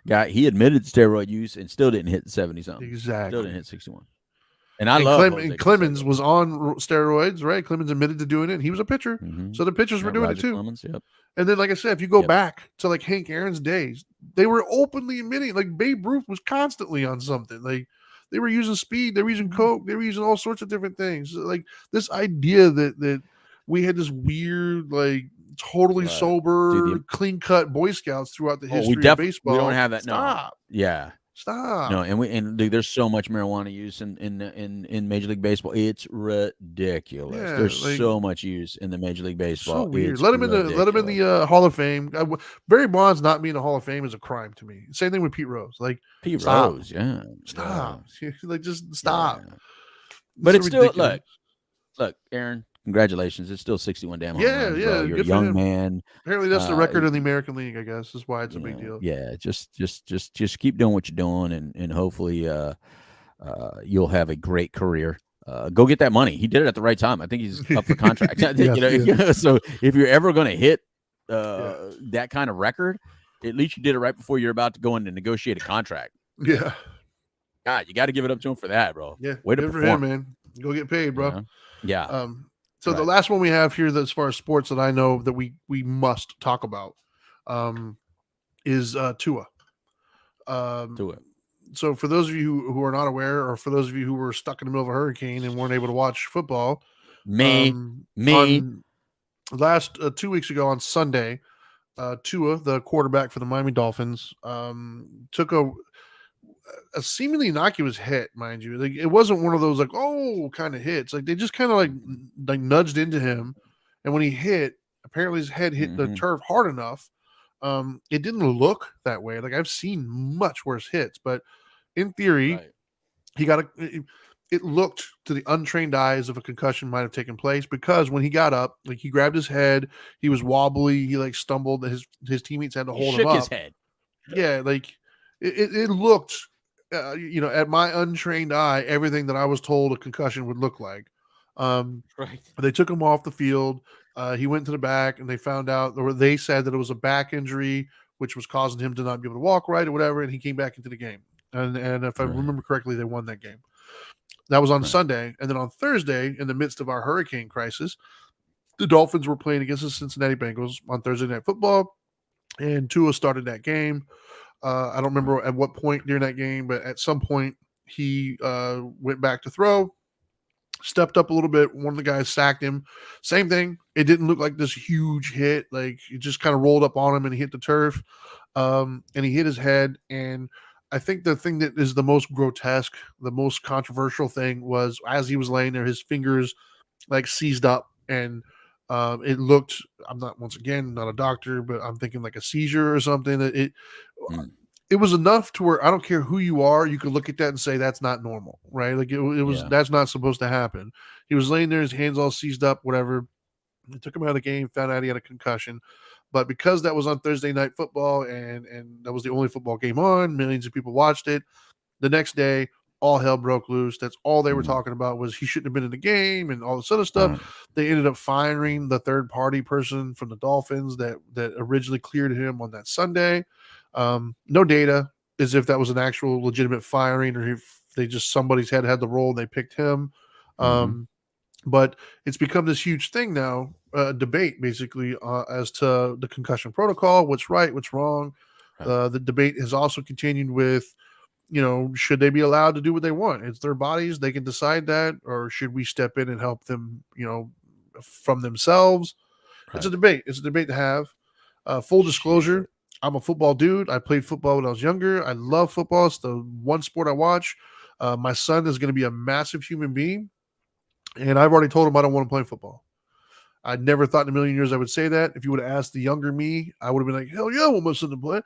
guy. He admitted steroid use and still didn't hit 70-something. Exactly. Still didn't hit 61. And I love Clemens was on steroids, right? Clemens admitted to doing it. He was a pitcher. So the pitchers were doing Roger it too. Clemens, yep. And then, like I said, if you go back to like Hank Aaron's days, they were openly admitting, like Babe Ruth was constantly on something. Like they were using speed, they were using coke, they were using all sorts of different things. Like this idea that we had this weird, like totally sober, clean cut Boy Scouts throughout the history of baseball. We don't have that. Stop. No. Yeah. Stop. No, and dude, there's so much marijuana use in Major League Baseball. It's ridiculous. Yeah, there's so much use in the Major League Baseball. So weird. Let him in the Hall of Fame. Barry Bonds not being in the Hall of Fame is a crime to me. Same thing with Pete Rose. Like Pete Rose, yeah. Stop. Yeah. Like just stop. Yeah. But it's still look, Aaron. Congratulations! It's still 61 damn home runs, bro. You're a young man. Apparently, that's the record in the American League. I guess is why it's a big deal. Yeah, just keep doing what you're doing, and hopefully, you'll have a great career. Go get that money. He did it at the right time. I think he's up for contract. So if you're ever going to hit that kind of record, at least you did it right before you're about to go in and negotiate a contract. Yeah. God, you got to give it up to him for that, bro. Yeah. Way to perform, man. Go get paid, bro. Yeah. So the last one we have here, as far as sports that I know that we must talk about, is Tua. Tua. So for those of you who are not aware, or for those of you who were stuck in the middle of a hurricane and weren't able to watch football, me. Last 2 weeks ago on Sunday, Tua, the quarterback for the Miami Dolphins, took a seemingly innocuous hit, mind you. Like it wasn't one of those like kind of hits. Like they just kind of like nudged into him, and when he hit, apparently his head hit the turf hard enough It didn't look that way. Like I've seen much worse hits, but in theory, Right. he got it looked to the untrained eyes of a concussion might have taken place because when he got up, like he grabbed his head, he was wobbly, he like stumbled, his teammates had to He hold him shook his up. head. Yeah, like it looked, at my untrained eye, everything that I was told a concussion would look like. Right. They took him off the field. He went to the back, and they found out, or they said that it was a back injury, which was causing him to not be able to walk right or whatever. And he came back into the game. And if I Right. remember correctly, they won that game. That was on Right. Sunday, and then on Thursday, in the midst of our hurricane crisis, the Dolphins were playing against the Cincinnati Bengals on Thursday Night Football, and Tua started that game. I don't remember at what point during that game, but at some point he went back to throw, stepped up a little bit. One of the guys sacked him. Same thing. It didn't look like this huge hit. Like it just kind of rolled up on him and he hit the turf. And he hit his head. And I think the thing that is the most grotesque, the most controversial thing was as he was laying there, his fingers like seized up and it looked, I'm not, once again, not a doctor, but I'm thinking like a seizure or something. Mm. It was enough to where I don't care who you are, you could look at that and say that's not normal, right? Like it was Yeah. that's not supposed to happen. He was laying there, his hands all seized up, whatever. They took him out of the game, found out he had a concussion. But because that was on Thursday Night Football and that was the only football game on, millions of people watched it. The next day, all hell broke loose. That's all they were talking about was he shouldn't have been in the game and all this other stuff. Right. They ended up firing the third party person from the Dolphins that originally cleared him on that Sunday. No data as if that was an actual legitimate firing or if they just somebody's had the role and they picked him. Mhm. But it's become this huge thing now, debate basically as to the concussion protocol, what's right, what's wrong. Right. The debate has also continued with, should they be allowed to do what they want? It's their bodies. They can decide that, or should we step in and help them, from themselves? It's a Right. debate. It's a debate to have. Full disclosure, Sure. I'm a football dude. I played football when I was younger. I love football. It's the one sport I watch. My son is going to be a massive human being, and I've already told him I don't want to play football. I never thought in a million years I would say that. If you would have asked the younger me, I would have been like, hell yeah, I want my son to play.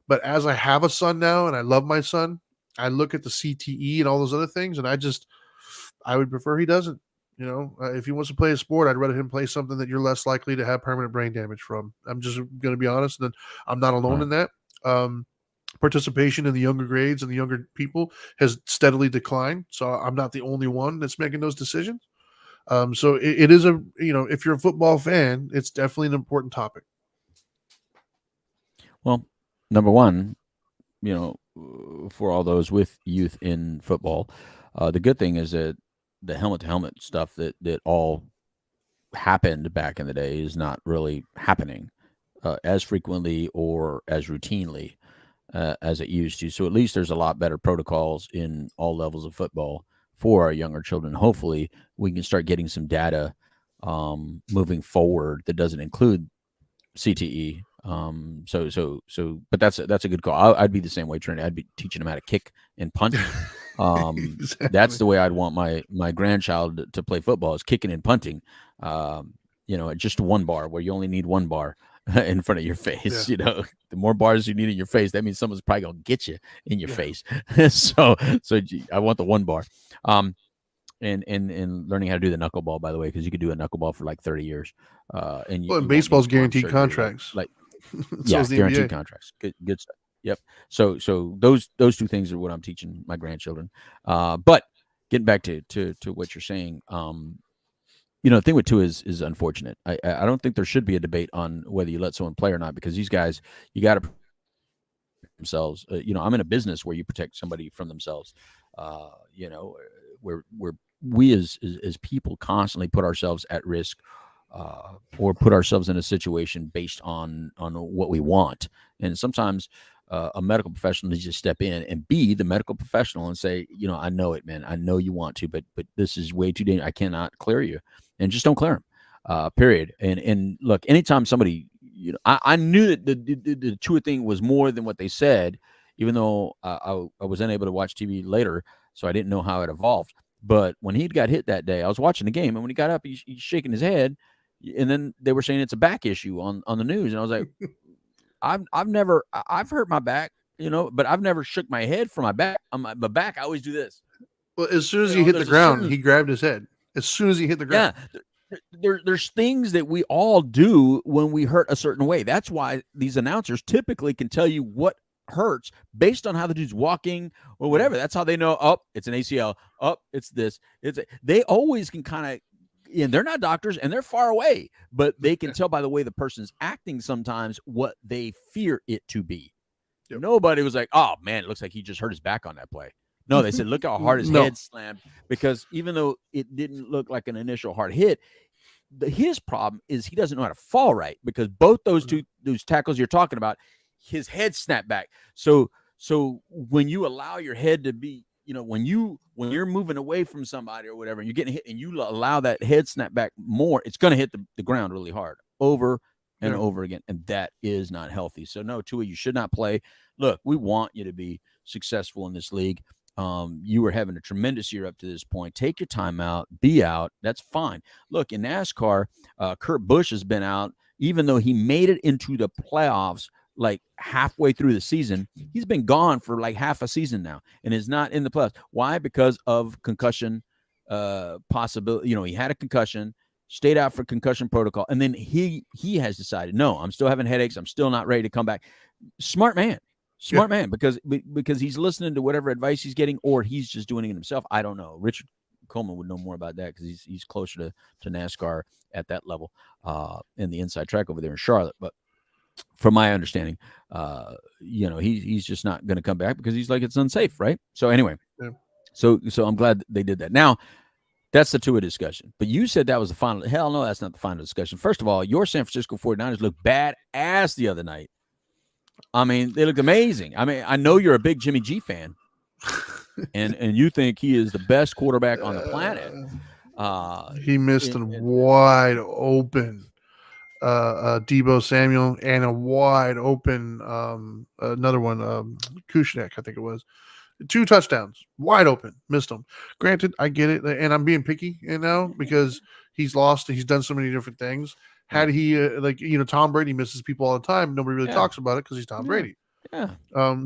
But as I have a son now and I love my son, I look at the CTE and all those other things, and I would prefer he doesn't. If he wants to play a sport, I'd rather him play something that you're less likely to have permanent brain damage from. I'm just going to be honest, and I'm not alone Right. in that. Participation in the younger grades and the younger people has steadily declined. So I'm not the only one that's making those decisions. So it is if you're a football fan, it's definitely an important topic. Well, number one, for all those with youth in football, the good thing is that the helmet to helmet stuff that all happened back in the day is not really happening as frequently or as routinely as it used to. So at least there's a lot better protocols in all levels of football for our younger children. Hopefully, we can start getting some data moving forward that doesn't include CTE. But that's a good call. I'd be the same way, Trent. I'd be teaching them how to kick and punt. Exactly. That's the way I'd want my grandchild to play football, is kicking and punting. At just one bar, where you only need one bar in front of your face. Yeah. The more bars you need in your face, that means someone's probably gonna get you in your Yeah. face. so I want the one bar. And learning how to do the knuckleball, by the way, because you could do a knuckleball for like 30 years. And you Well, and won't baseball's need arm guaranteed surgery, contracts. Like So is the guaranteed NBA. contracts. Good stuff. Yep. So those two things are what I'm teaching my grandchildren. But getting back to what you're saying, the thing with Tua is unfortunate. I don't think there should be a debate on whether you let someone play or not, because these guys, you got to protect themselves. I'm in a business where you protect somebody from themselves. Where we as people constantly put ourselves at risk, or put ourselves in a situation based on what we want. And sometimes a medical professional needs to step in and be the medical professional and say, I know it, man. I know you want to, but this is way too dangerous. I cannot clear you, and just don't clear them. Period. And look, anytime somebody, I knew that the Tua thing was more than what they said, even though I was unable to watch TV later, so I didn't know how it evolved. But when he got hit that day, I was watching the game, and when he got up, he's shaking his head, and then they were saying it's a back issue on the news, and I was like, I've hurt my back, but I've never shook my head for my back. On my back, I always do this. Well, as soon as he hit the ground, he grabbed his head. As soon as he hit the ground. Yeah. There's things that we all do when we hurt a certain way. That's why these announcers typically can tell you what hurts based on how the dude's walking or whatever. That's how they know, it's an ACL. It's this. They always can kind of, and they're not doctors and they're far away, but they can tell by the way the person's acting sometimes what they fear it to be. Yep. Nobody was like, oh, man, it looks like he just hurt his back on that play. No, they said, look how hard his head slammed, because even though it didn't look like an initial hard hit, his problem is he doesn't know how to fall right, because both those tackles you're talking about, his head snapped back. So when you allow your head to be, when you're moving away from somebody or whatever, and you're getting hit and you allow that head snap back more, it's going to hit the ground really hard over and over again. And that is not healthy. So no, Tua, you should not play. Look, we want you to be successful in this league. You were having a tremendous year up to this point. Take your time out, be out. That's fine. Look, in NASCAR, Kurt Busch has been out, even though he made it into the playoffs like halfway through the season. He's been gone for like half a season now and is not in the playoffs. Why? Because of concussion possibility. He had a concussion, stayed out for concussion protocol, and then he has decided, no, I'm still having headaches. I'm still not ready to come back. Smart man, because he's listening to whatever advice he's getting, or he's just doing it himself. I don't know. Richard Coleman would know more about that because he's closer to NASCAR at that level in the inside track over there in Charlotte. But from my understanding, he's just not going to come back because he's like, it's unsafe, right? So anyway, so I'm glad they did that. Now, that's the Tua discussion. But you said that was the final. Hell no, that's not the final discussion. First of all, your San Francisco 49ers looked badass the other night. I mean, they looked amazing. I mean, I know you're a big Jimmy G fan, and you think he is the best quarterback on the planet. He missed a wide open Deebo Samuel and a wide open another one, Kushnek, I think it was. 2 touchdowns, wide open, missed them. Granted, I get it, and I'm being picky, because he's lost and he's done so many different things. Had he, Tom Brady misses people all the time. Nobody really talks about it because he's Tom Brady. Yeah.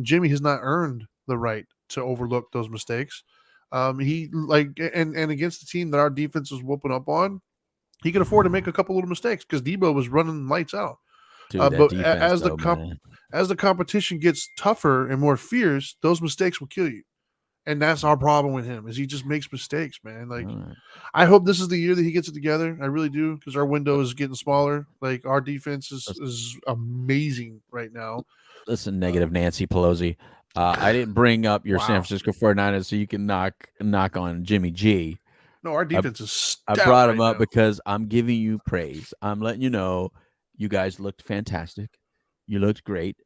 Jimmy has not earned the right to overlook those mistakes. He and against the team that our defense was whooping up on, he could afford to make a couple little mistakes because Deebo was running lights out. Dude, but defense, as the competition gets tougher and more fierce, those mistakes will kill you. And that's our problem with him, is he just makes mistakes, man. Like, I hope this is the year that he gets it together. I really do, because our window is getting smaller. Like, our defense is amazing right now. Listen, negative Nancy Pelosi. I didn't bring up your San Francisco 49ers so you can knock on Jimmy G. No, our defense is stout. I brought him up because I'm giving you praise. I'm letting you know you guys looked fantastic. You looked great.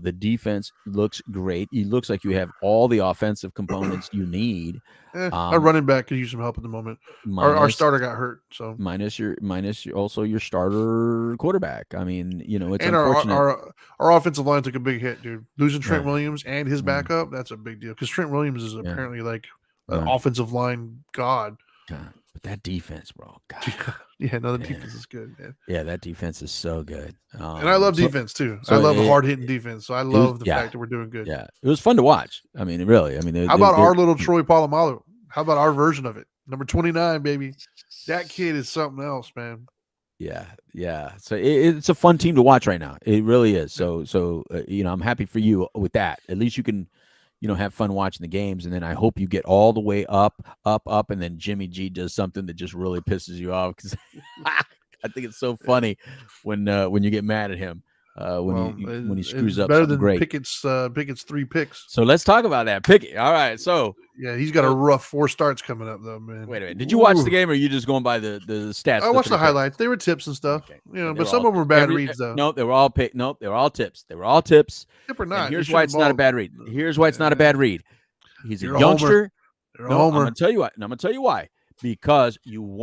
The defense looks great. It looks like you have all the offensive components you need. Our running back could use some help at the moment. Our starter got hurt, so minus your starter quarterback. I mean, it's and unfortunate. Our offensive line took a big hit, dude. Losing Trent Williams and his backup, that's a big deal because Trent Williams is apparently like an offensive line god. God, but that defense, bro. God. The defense is good, man. Yeah, that defense is so good. And I love defense too. I love hard-hitting defense. So I love the fact that we're doing good. Yeah, it was fun to watch. I mean, really. I mean, how about our little Troy Polamalu? How about our version of it? Number 29, baby. That kid is something else, man. Yeah. So it's a fun team to watch right now. It really is. So I'm happy for you with that. At least you can, have fun watching the games. And then I hope you get all the way up, and then Jimmy G does something that just really pisses you off, because I think it's so funny when you get mad at him when he screws up. Better than great. Pickett's 3 picks. So let's talk about that. Pickett. All right. So yeah, he's got a rough 4 starts coming up though, man. Wait a minute. Did you watch the game, or are you just going by the stats? I watched the highlights. They were tips and stuff. Okay. But some of them were bad reads though. No, they were all they were all tips. They were all tips. Tip or not. And here's why it's not a bad read. Here's why it's not a bad read. He's a youngster. No, I'm gonna tell you why. And I'm gonna tell you why. Because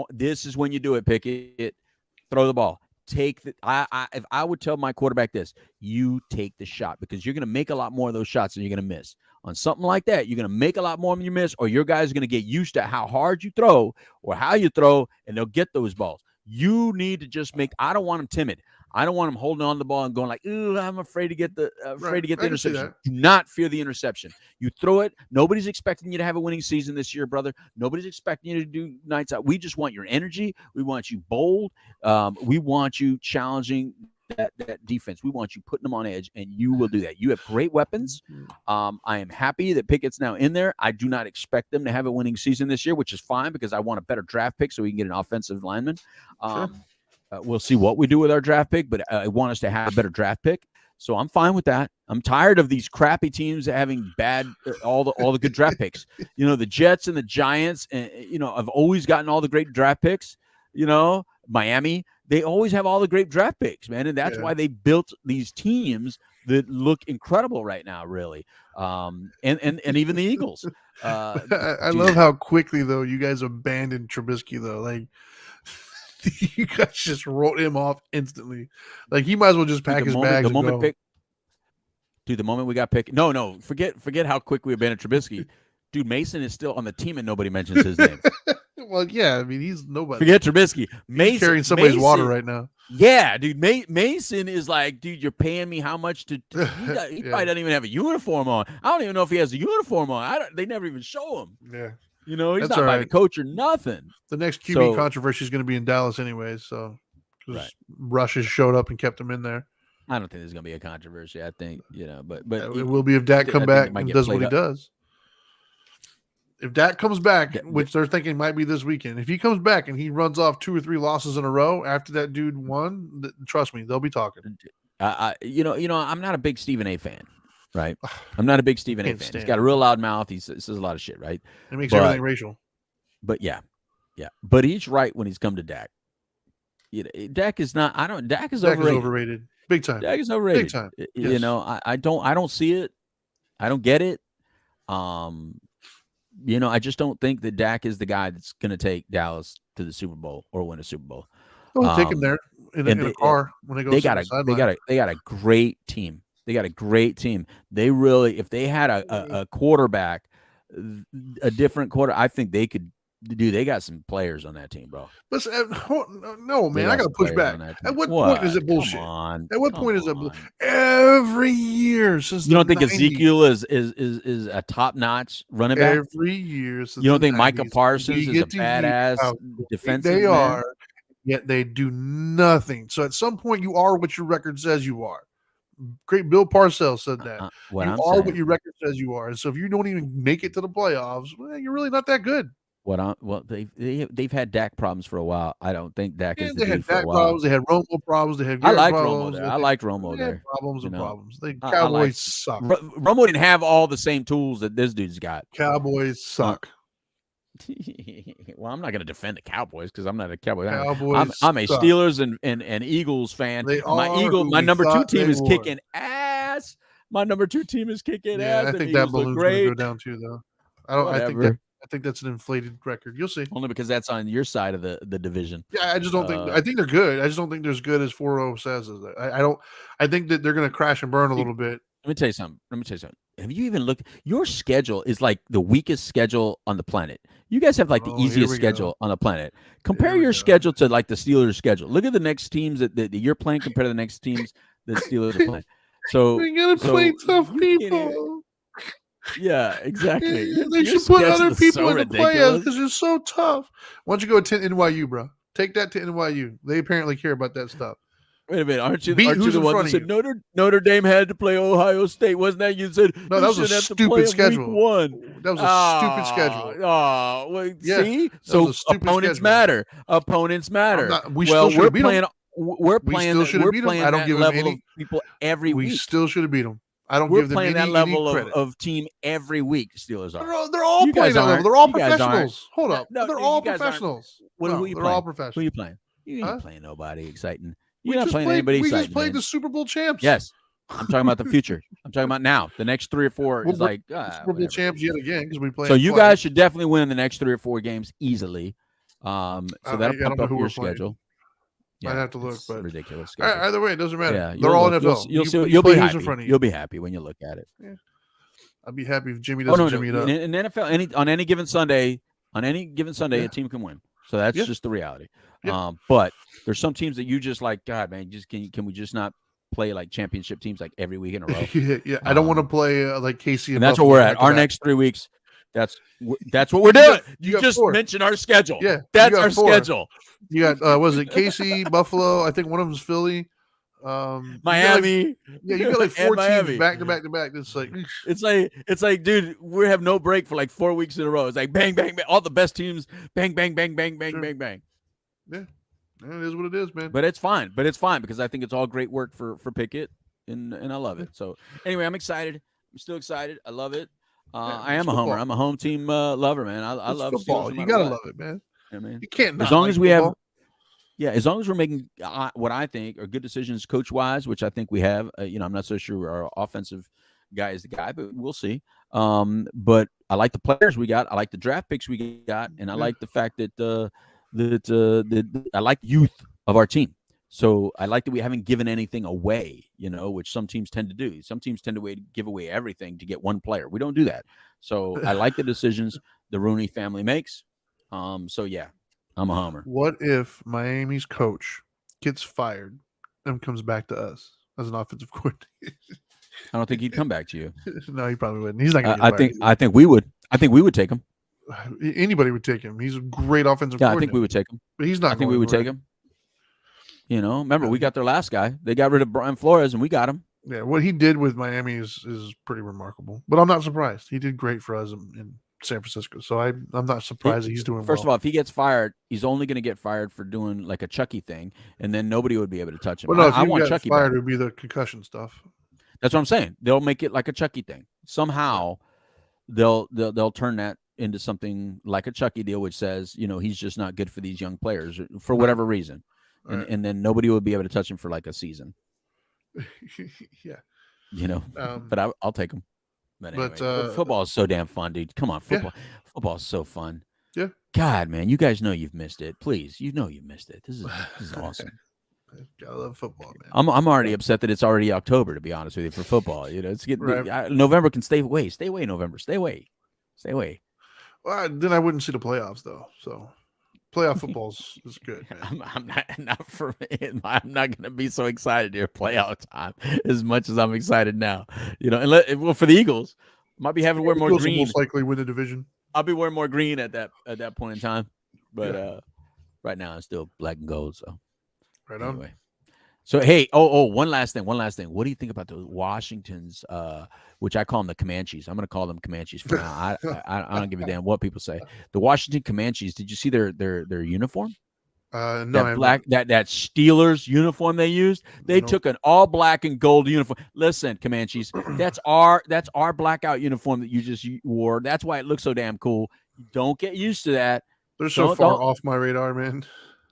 this is when you do it, Pickett. Throw the ball. Take the. If I would tell my quarterback this, you take the shot, because you're gonna make a lot more of those shots than you're gonna miss. On something like that, you're gonna make a lot more than you miss, or your guys are gonna get used to how hard you throw or how you throw, and they'll get those balls. You need to just I don't want them timid. I don't want him holding on to the ball and going like, "Ooh, I'm afraid to get the Right. I can see interception." that. Do not fear the interception. You throw it. Nobody's expecting you to have a winning season this year, brother. Nobody's expecting you to do nights out. We just want your energy. We want you bold. We want you challenging that defense. We want you putting them on edge, and you will do that. You have great weapons. I am happy that Pickett's now in there. I do not expect them to have a winning season this year, which is fine because I want a better draft pick so we can get an offensive lineman. Sure. We'll see what we do with our draft pick, but I want us to have a better draft pick. So I'm fine with that. I'm tired of these crappy teams having bad all the good draft picks. The Jets and the Giants, have always gotten all the great draft picks. Miami, they always have all the great draft picks, man, and that's why they built these teams that look incredible right now, really. And even the Eagles. I love how quickly though you guys abandoned Trubisky though. Like you guys just wrote him off instantly. Like he might as well just pack his bags and go. The moment we got picked. No, forget how quick we abandoned Trubisky. Dude, Mason is still on the team and nobody mentions his name. Well, yeah, I mean he's nobody. Forget Trubisky. He's carrying somebody's water right now. Yeah, dude. Mason is like, dude, you're paying me how much to? He probably doesn't even have a uniform on. I don't even know if he has a uniform on. They never even show him. Yeah, he's that's not by the coach or nothing. The next QB controversy is going to be in Dallas anyway. So, Rush has showed up and kept him in there. I don't think there's going to be a controversy. I think but it will be if Dak come back and does what he does. If Dak comes back, which they're thinking might be this weekend, if he comes back and he runs off 2 or 3 losses in a row after that dude won, trust me, they'll be talking. I'm not a big Stephen A. fan, right? I'm not a big Stephen A. fan. He's got a real loud mouth. He says a lot of shit, right? It makes everything racial. But yeah. But he's right when he's come to Dak. Dak is not. Dak is overrated. Big time. Dak is overrated. Big time. Yes. I don't see it. I don't get it. I just don't think that Dak is the guy that's going to take Dallas to the Super Bowl or win a Super Bowl. Well, take him there in a car when they go. They got a great team. They got a great team. They really, if they had a quarterback, a different quarter, I think they could. Dude, they got some players on that team, bro. But no, man, I got to push back. At what point is it bullshit? At what point is it bullshit? Every year since you don't think 90s, Ezekiel is a top notch running back? Every year since you don't think 90s, Micah Parsons is a badass defensive man? They are, yet they do nothing. So at some point, you are what your record says you are. Great Bill Parcells said that. What your record says you are. And so if you don't even make it to the playoffs, well, you're really not that good. They've had Dak problems for a while. I don't think Dak is the they had dude for a Dak while. Problems. They had Romo problems. They had I like problems. Romo there. I liked Romo there. Problems. The Cowboys suck. Romo didn't have all the same tools that this dude's got. Cowboys suck. Well, I'm not going to defend the Cowboys because I'm not a Cowboy. Cowboys I'm a Steelers and Eagles fan. My number 2 team is kicking ass. My number 2 team is kicking ass. I think that balloon's going to go down too, though. I think that's an inflated record. You'll see. Only because that's on your side of the division. Yeah, I just don't think. I think they're good. I just don't think they're as good as 4-0 says. I don't. I think that they're going to crash and burn a little bit. Let me tell you something. Have you even looked? Your schedule is like the weakest schedule on the planet. You guys have like the easiest schedule on the planet. Compare your schedule to like the Steelers' schedule. Look at the next teams that you're playing compared to the next teams that Steelers are playing. So we got to play tough people. Yeah, exactly. They should put other people in the playoffs because it's so tough. Why don't you go to NYU, bro? Take that to NYU. They apparently care about that stuff. Wait a minute, aren't you the one that said Notre Dame had to play Ohio State? Wasn't that you said? No, that was a stupid schedule. That was a stupid schedule. Oh, well, see, so opponents matter. Opponents matter. We're playing. We're playing that level of people every week. We still should have beat them. We're playing that level of team every week. Steelers are. They're all playing that level. They're all professionals. Hold up. They're all professionals. Who are you playing? All professionals. Who are you playing? You ain't playing nobody exciting. You're not playing anybody exciting. We just played the Super Bowl champs. Yes. I'm talking about the future. I'm talking about now. The next 3 or 4 is like Super Bowl champs yet again because we play. So you guys should definitely win the next 3 or 4 games easily. So that'll pump up your schedule. Yeah, I'd have to look, but ridiculous. Either way, it doesn't matter. Yeah, they're all NFL. You'll be happy. You'll be happy when you look at it. Yeah. I'd be happy if Jimmy doesn't Jimmy it up. In NFL, on any given Sunday, a team can win. So that's Yeah. just the reality. Yeah. But there's some teams that you just like, God, man, just can we just not play like championship teams like every week in a row? Yeah. I don't want to play like KC And and that's what Buffalo we're at. back to Our back. next 3 weeks. That's what we're doing. You You got just 4. mentioned our schedule. Yeah, you That's got our 4. schedule. You got was it KC, Buffalo? I think one of them's Philly. You got like, Miami. yeah, you got like 4 and teams Miami. back to back to back. It's like It's like, dude, we have no break for like 4 weeks in a row. It's like bang, bang, bang. All the best teams, bang, bang, bang, bang, bang, Sure. bang, bang. yeah, it is what it is, man. But it's fine. But it's fine because I think it's all great work for Pickett, and I love it. So anyway, I'm excited. I'm still excited. I love it. I am a football. homer. I'm a home team lover, man. I It's love football. Steelers. No You matter gotta what. love it, man. I mean, You can't not as long like as we have, football. yeah, as long as we're making what I think are good decisions coach wise, which I think we have. I'm not so sure our offensive guy is the guy, but we'll see. But I like the players we got. I like the draft picks we got, and I like the fact that I like the youth of our team. So I like that we haven't given anything away, which some teams tend to do. Some teams tend to give away everything to get one player. We don't do that. So I like the decisions the Rooney family makes. So yeah, I'm a homer. What if Miami's coach gets fired and comes back to us as an offensive coordinator? I don't think he'd come back to you. No, he probably wouldn't. He's not going to I get fired. I think we would. I think we would take him. Anybody would take him. He's a great offensive Yeah, coordinator. I think we would take him. But he's not. I think we would take him. Remember we got their last guy. They got rid of Brian Flores, and we got him. Yeah, what he did with Miami is pretty remarkable. But I'm not surprised. He did great for us in San Francisco. So I'm not surprised that he's doing First well. of all, if he gets fired, he's only going to get fired for doing like a Chucky thing, and then nobody would be able to touch him. Well, no, if I you want got Chucky fired, back. it would be the concussion stuff. That's what I'm saying. They'll make it like a Chucky thing. Somehow, they'll turn that into something like a Chucky deal, which says he's just not good for these young players for whatever reason, and then nobody would be able to touch him for like a season. Yeah. But I'll take him. But anyway, football is so damn fun, dude. Come on, football. Yeah. Football is so fun. Yeah. God, man, you guys know you've missed it. Please, you've missed it. This is awesome. I love football, man. I'm already upset that it's already October, to be honest with you, for football. It's getting November can stay away. Stay away, November. Stay away. Stay away. Well, then I wouldn't see the playoffs though. So playoff football is good, man. I'm not for me. I'm not going to be so excited to playoff time as much as I'm excited now. For the Eagles, might be having to wear more Eagles green. will most likely win the division. I'll be wearing more green at that point in time, but right now it's still black and gold. So right anyway. So hey, one last thing. What do you think about the Washingtons? Which I call them the Comanches. I'm going to call them Comanches for now. I don't give a damn what people say. The Washington Comanches. Did you see their uniform? No, that black that Steelers uniform they used. They took an all black and gold uniform. Listen, Comanches, that's our blackout uniform that you just wore. That's why it looks so damn cool. Don't get used to that. They're so far off my radar, man.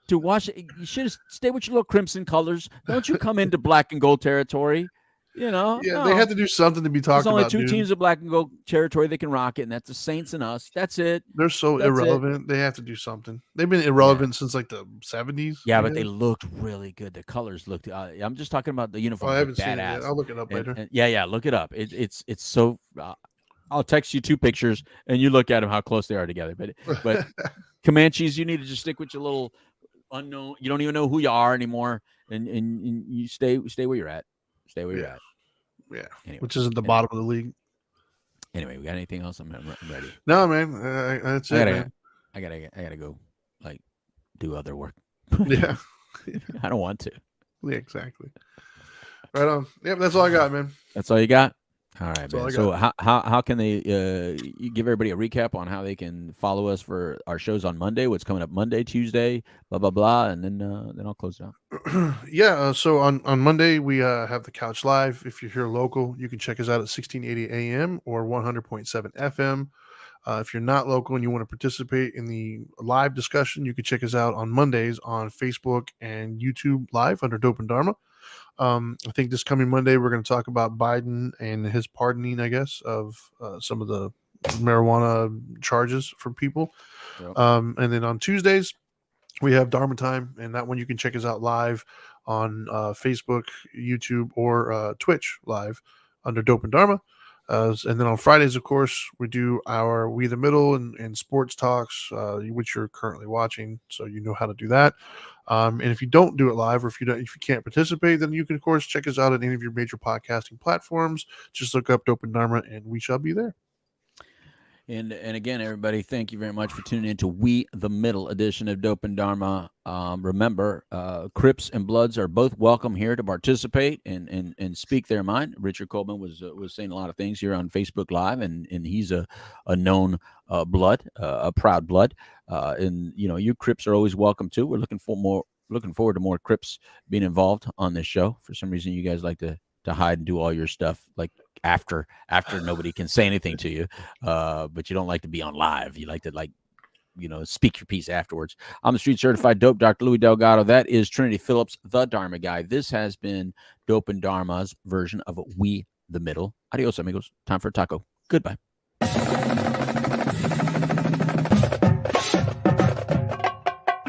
To watch it, you should stay with your little crimson colors. Don't you come into black and gold territory. Yeah, no. They have to do something to be talked about. There's only two teams of black and gold territory that can rock it, and that's the Saints and us. That's it. They're so irrelevant. They have to do something. They've been irrelevant since like the 70s. Yeah, but they looked really good. The colors looked. I'm just talking about the uniform. I haven't seen it badass. yet. I'll look it up later. And look it up. It's so. I'll text you 2 pictures, and you look at them how close they are together. But Comanches, you need to just stick with your little unknown. You don't even know who you are anymore, and you stay where you're at. Stay where you're at. Yeah, anyway, which is at the bottom of the league. Anyway, we got anything else? I'm ready. No, man, that's it. Man. I gotta go, like, do other work. Yeah, I don't want to. Yeah, exactly. Right on. Yep, that's all I got, man. That's all you got. All right, man. So how can they you give everybody a recap on how they can follow us for our shows on Monday? What's coming up Monday, Tuesday, blah blah blah, and then I'll close it out. Yeah. So on Monday we have the Couch Live. If you're here local, you can check us out at 1680 AM or 100.7 FM. If you're not local and you want to participate in the live discussion, you can check us out on Mondays on Facebook and YouTube Live under Dope and Dharma. I think this coming Monday, we're going to talk about Biden and his pardoning, I guess, of some of the marijuana charges for people. Yep. And then on Tuesdays, we have Dharma Time, and that one you can check us out live on Facebook, YouTube, or Twitch live under Dope and Dharma. And then on Fridays, of course, we do our We the Middle and sports talks, which you're currently watching, so you know how to do that. And if you don't do it live, or if you can't participate, then you can, of course, check us out on any of your major podcasting platforms. Just look up Dope and Dharma, and we shall be there. And again, everybody, thank you very much for tuning in to We the Middle edition of Dope and Dharma. Remember, Crips and Bloods are both welcome here to participate and speak their mind. Richard Coleman was saying a lot of things here on Facebook Live, and he's a known blood, a proud blood. And you know, you Crips are always welcome too. We're looking forward to more Crips being involved on this show. For some reason, you guys like to hide and do all your stuff like after nobody can say anything to you, but you don't like to be on live. You like to speak your piece afterwards. I'm the street certified dope Dr. Louis Delgado. That is Trinity Phillips, the Dharma guy. This has been Dope and Dharma's version of We the Middle. Adios, amigos. Time for a taco. Goodbye.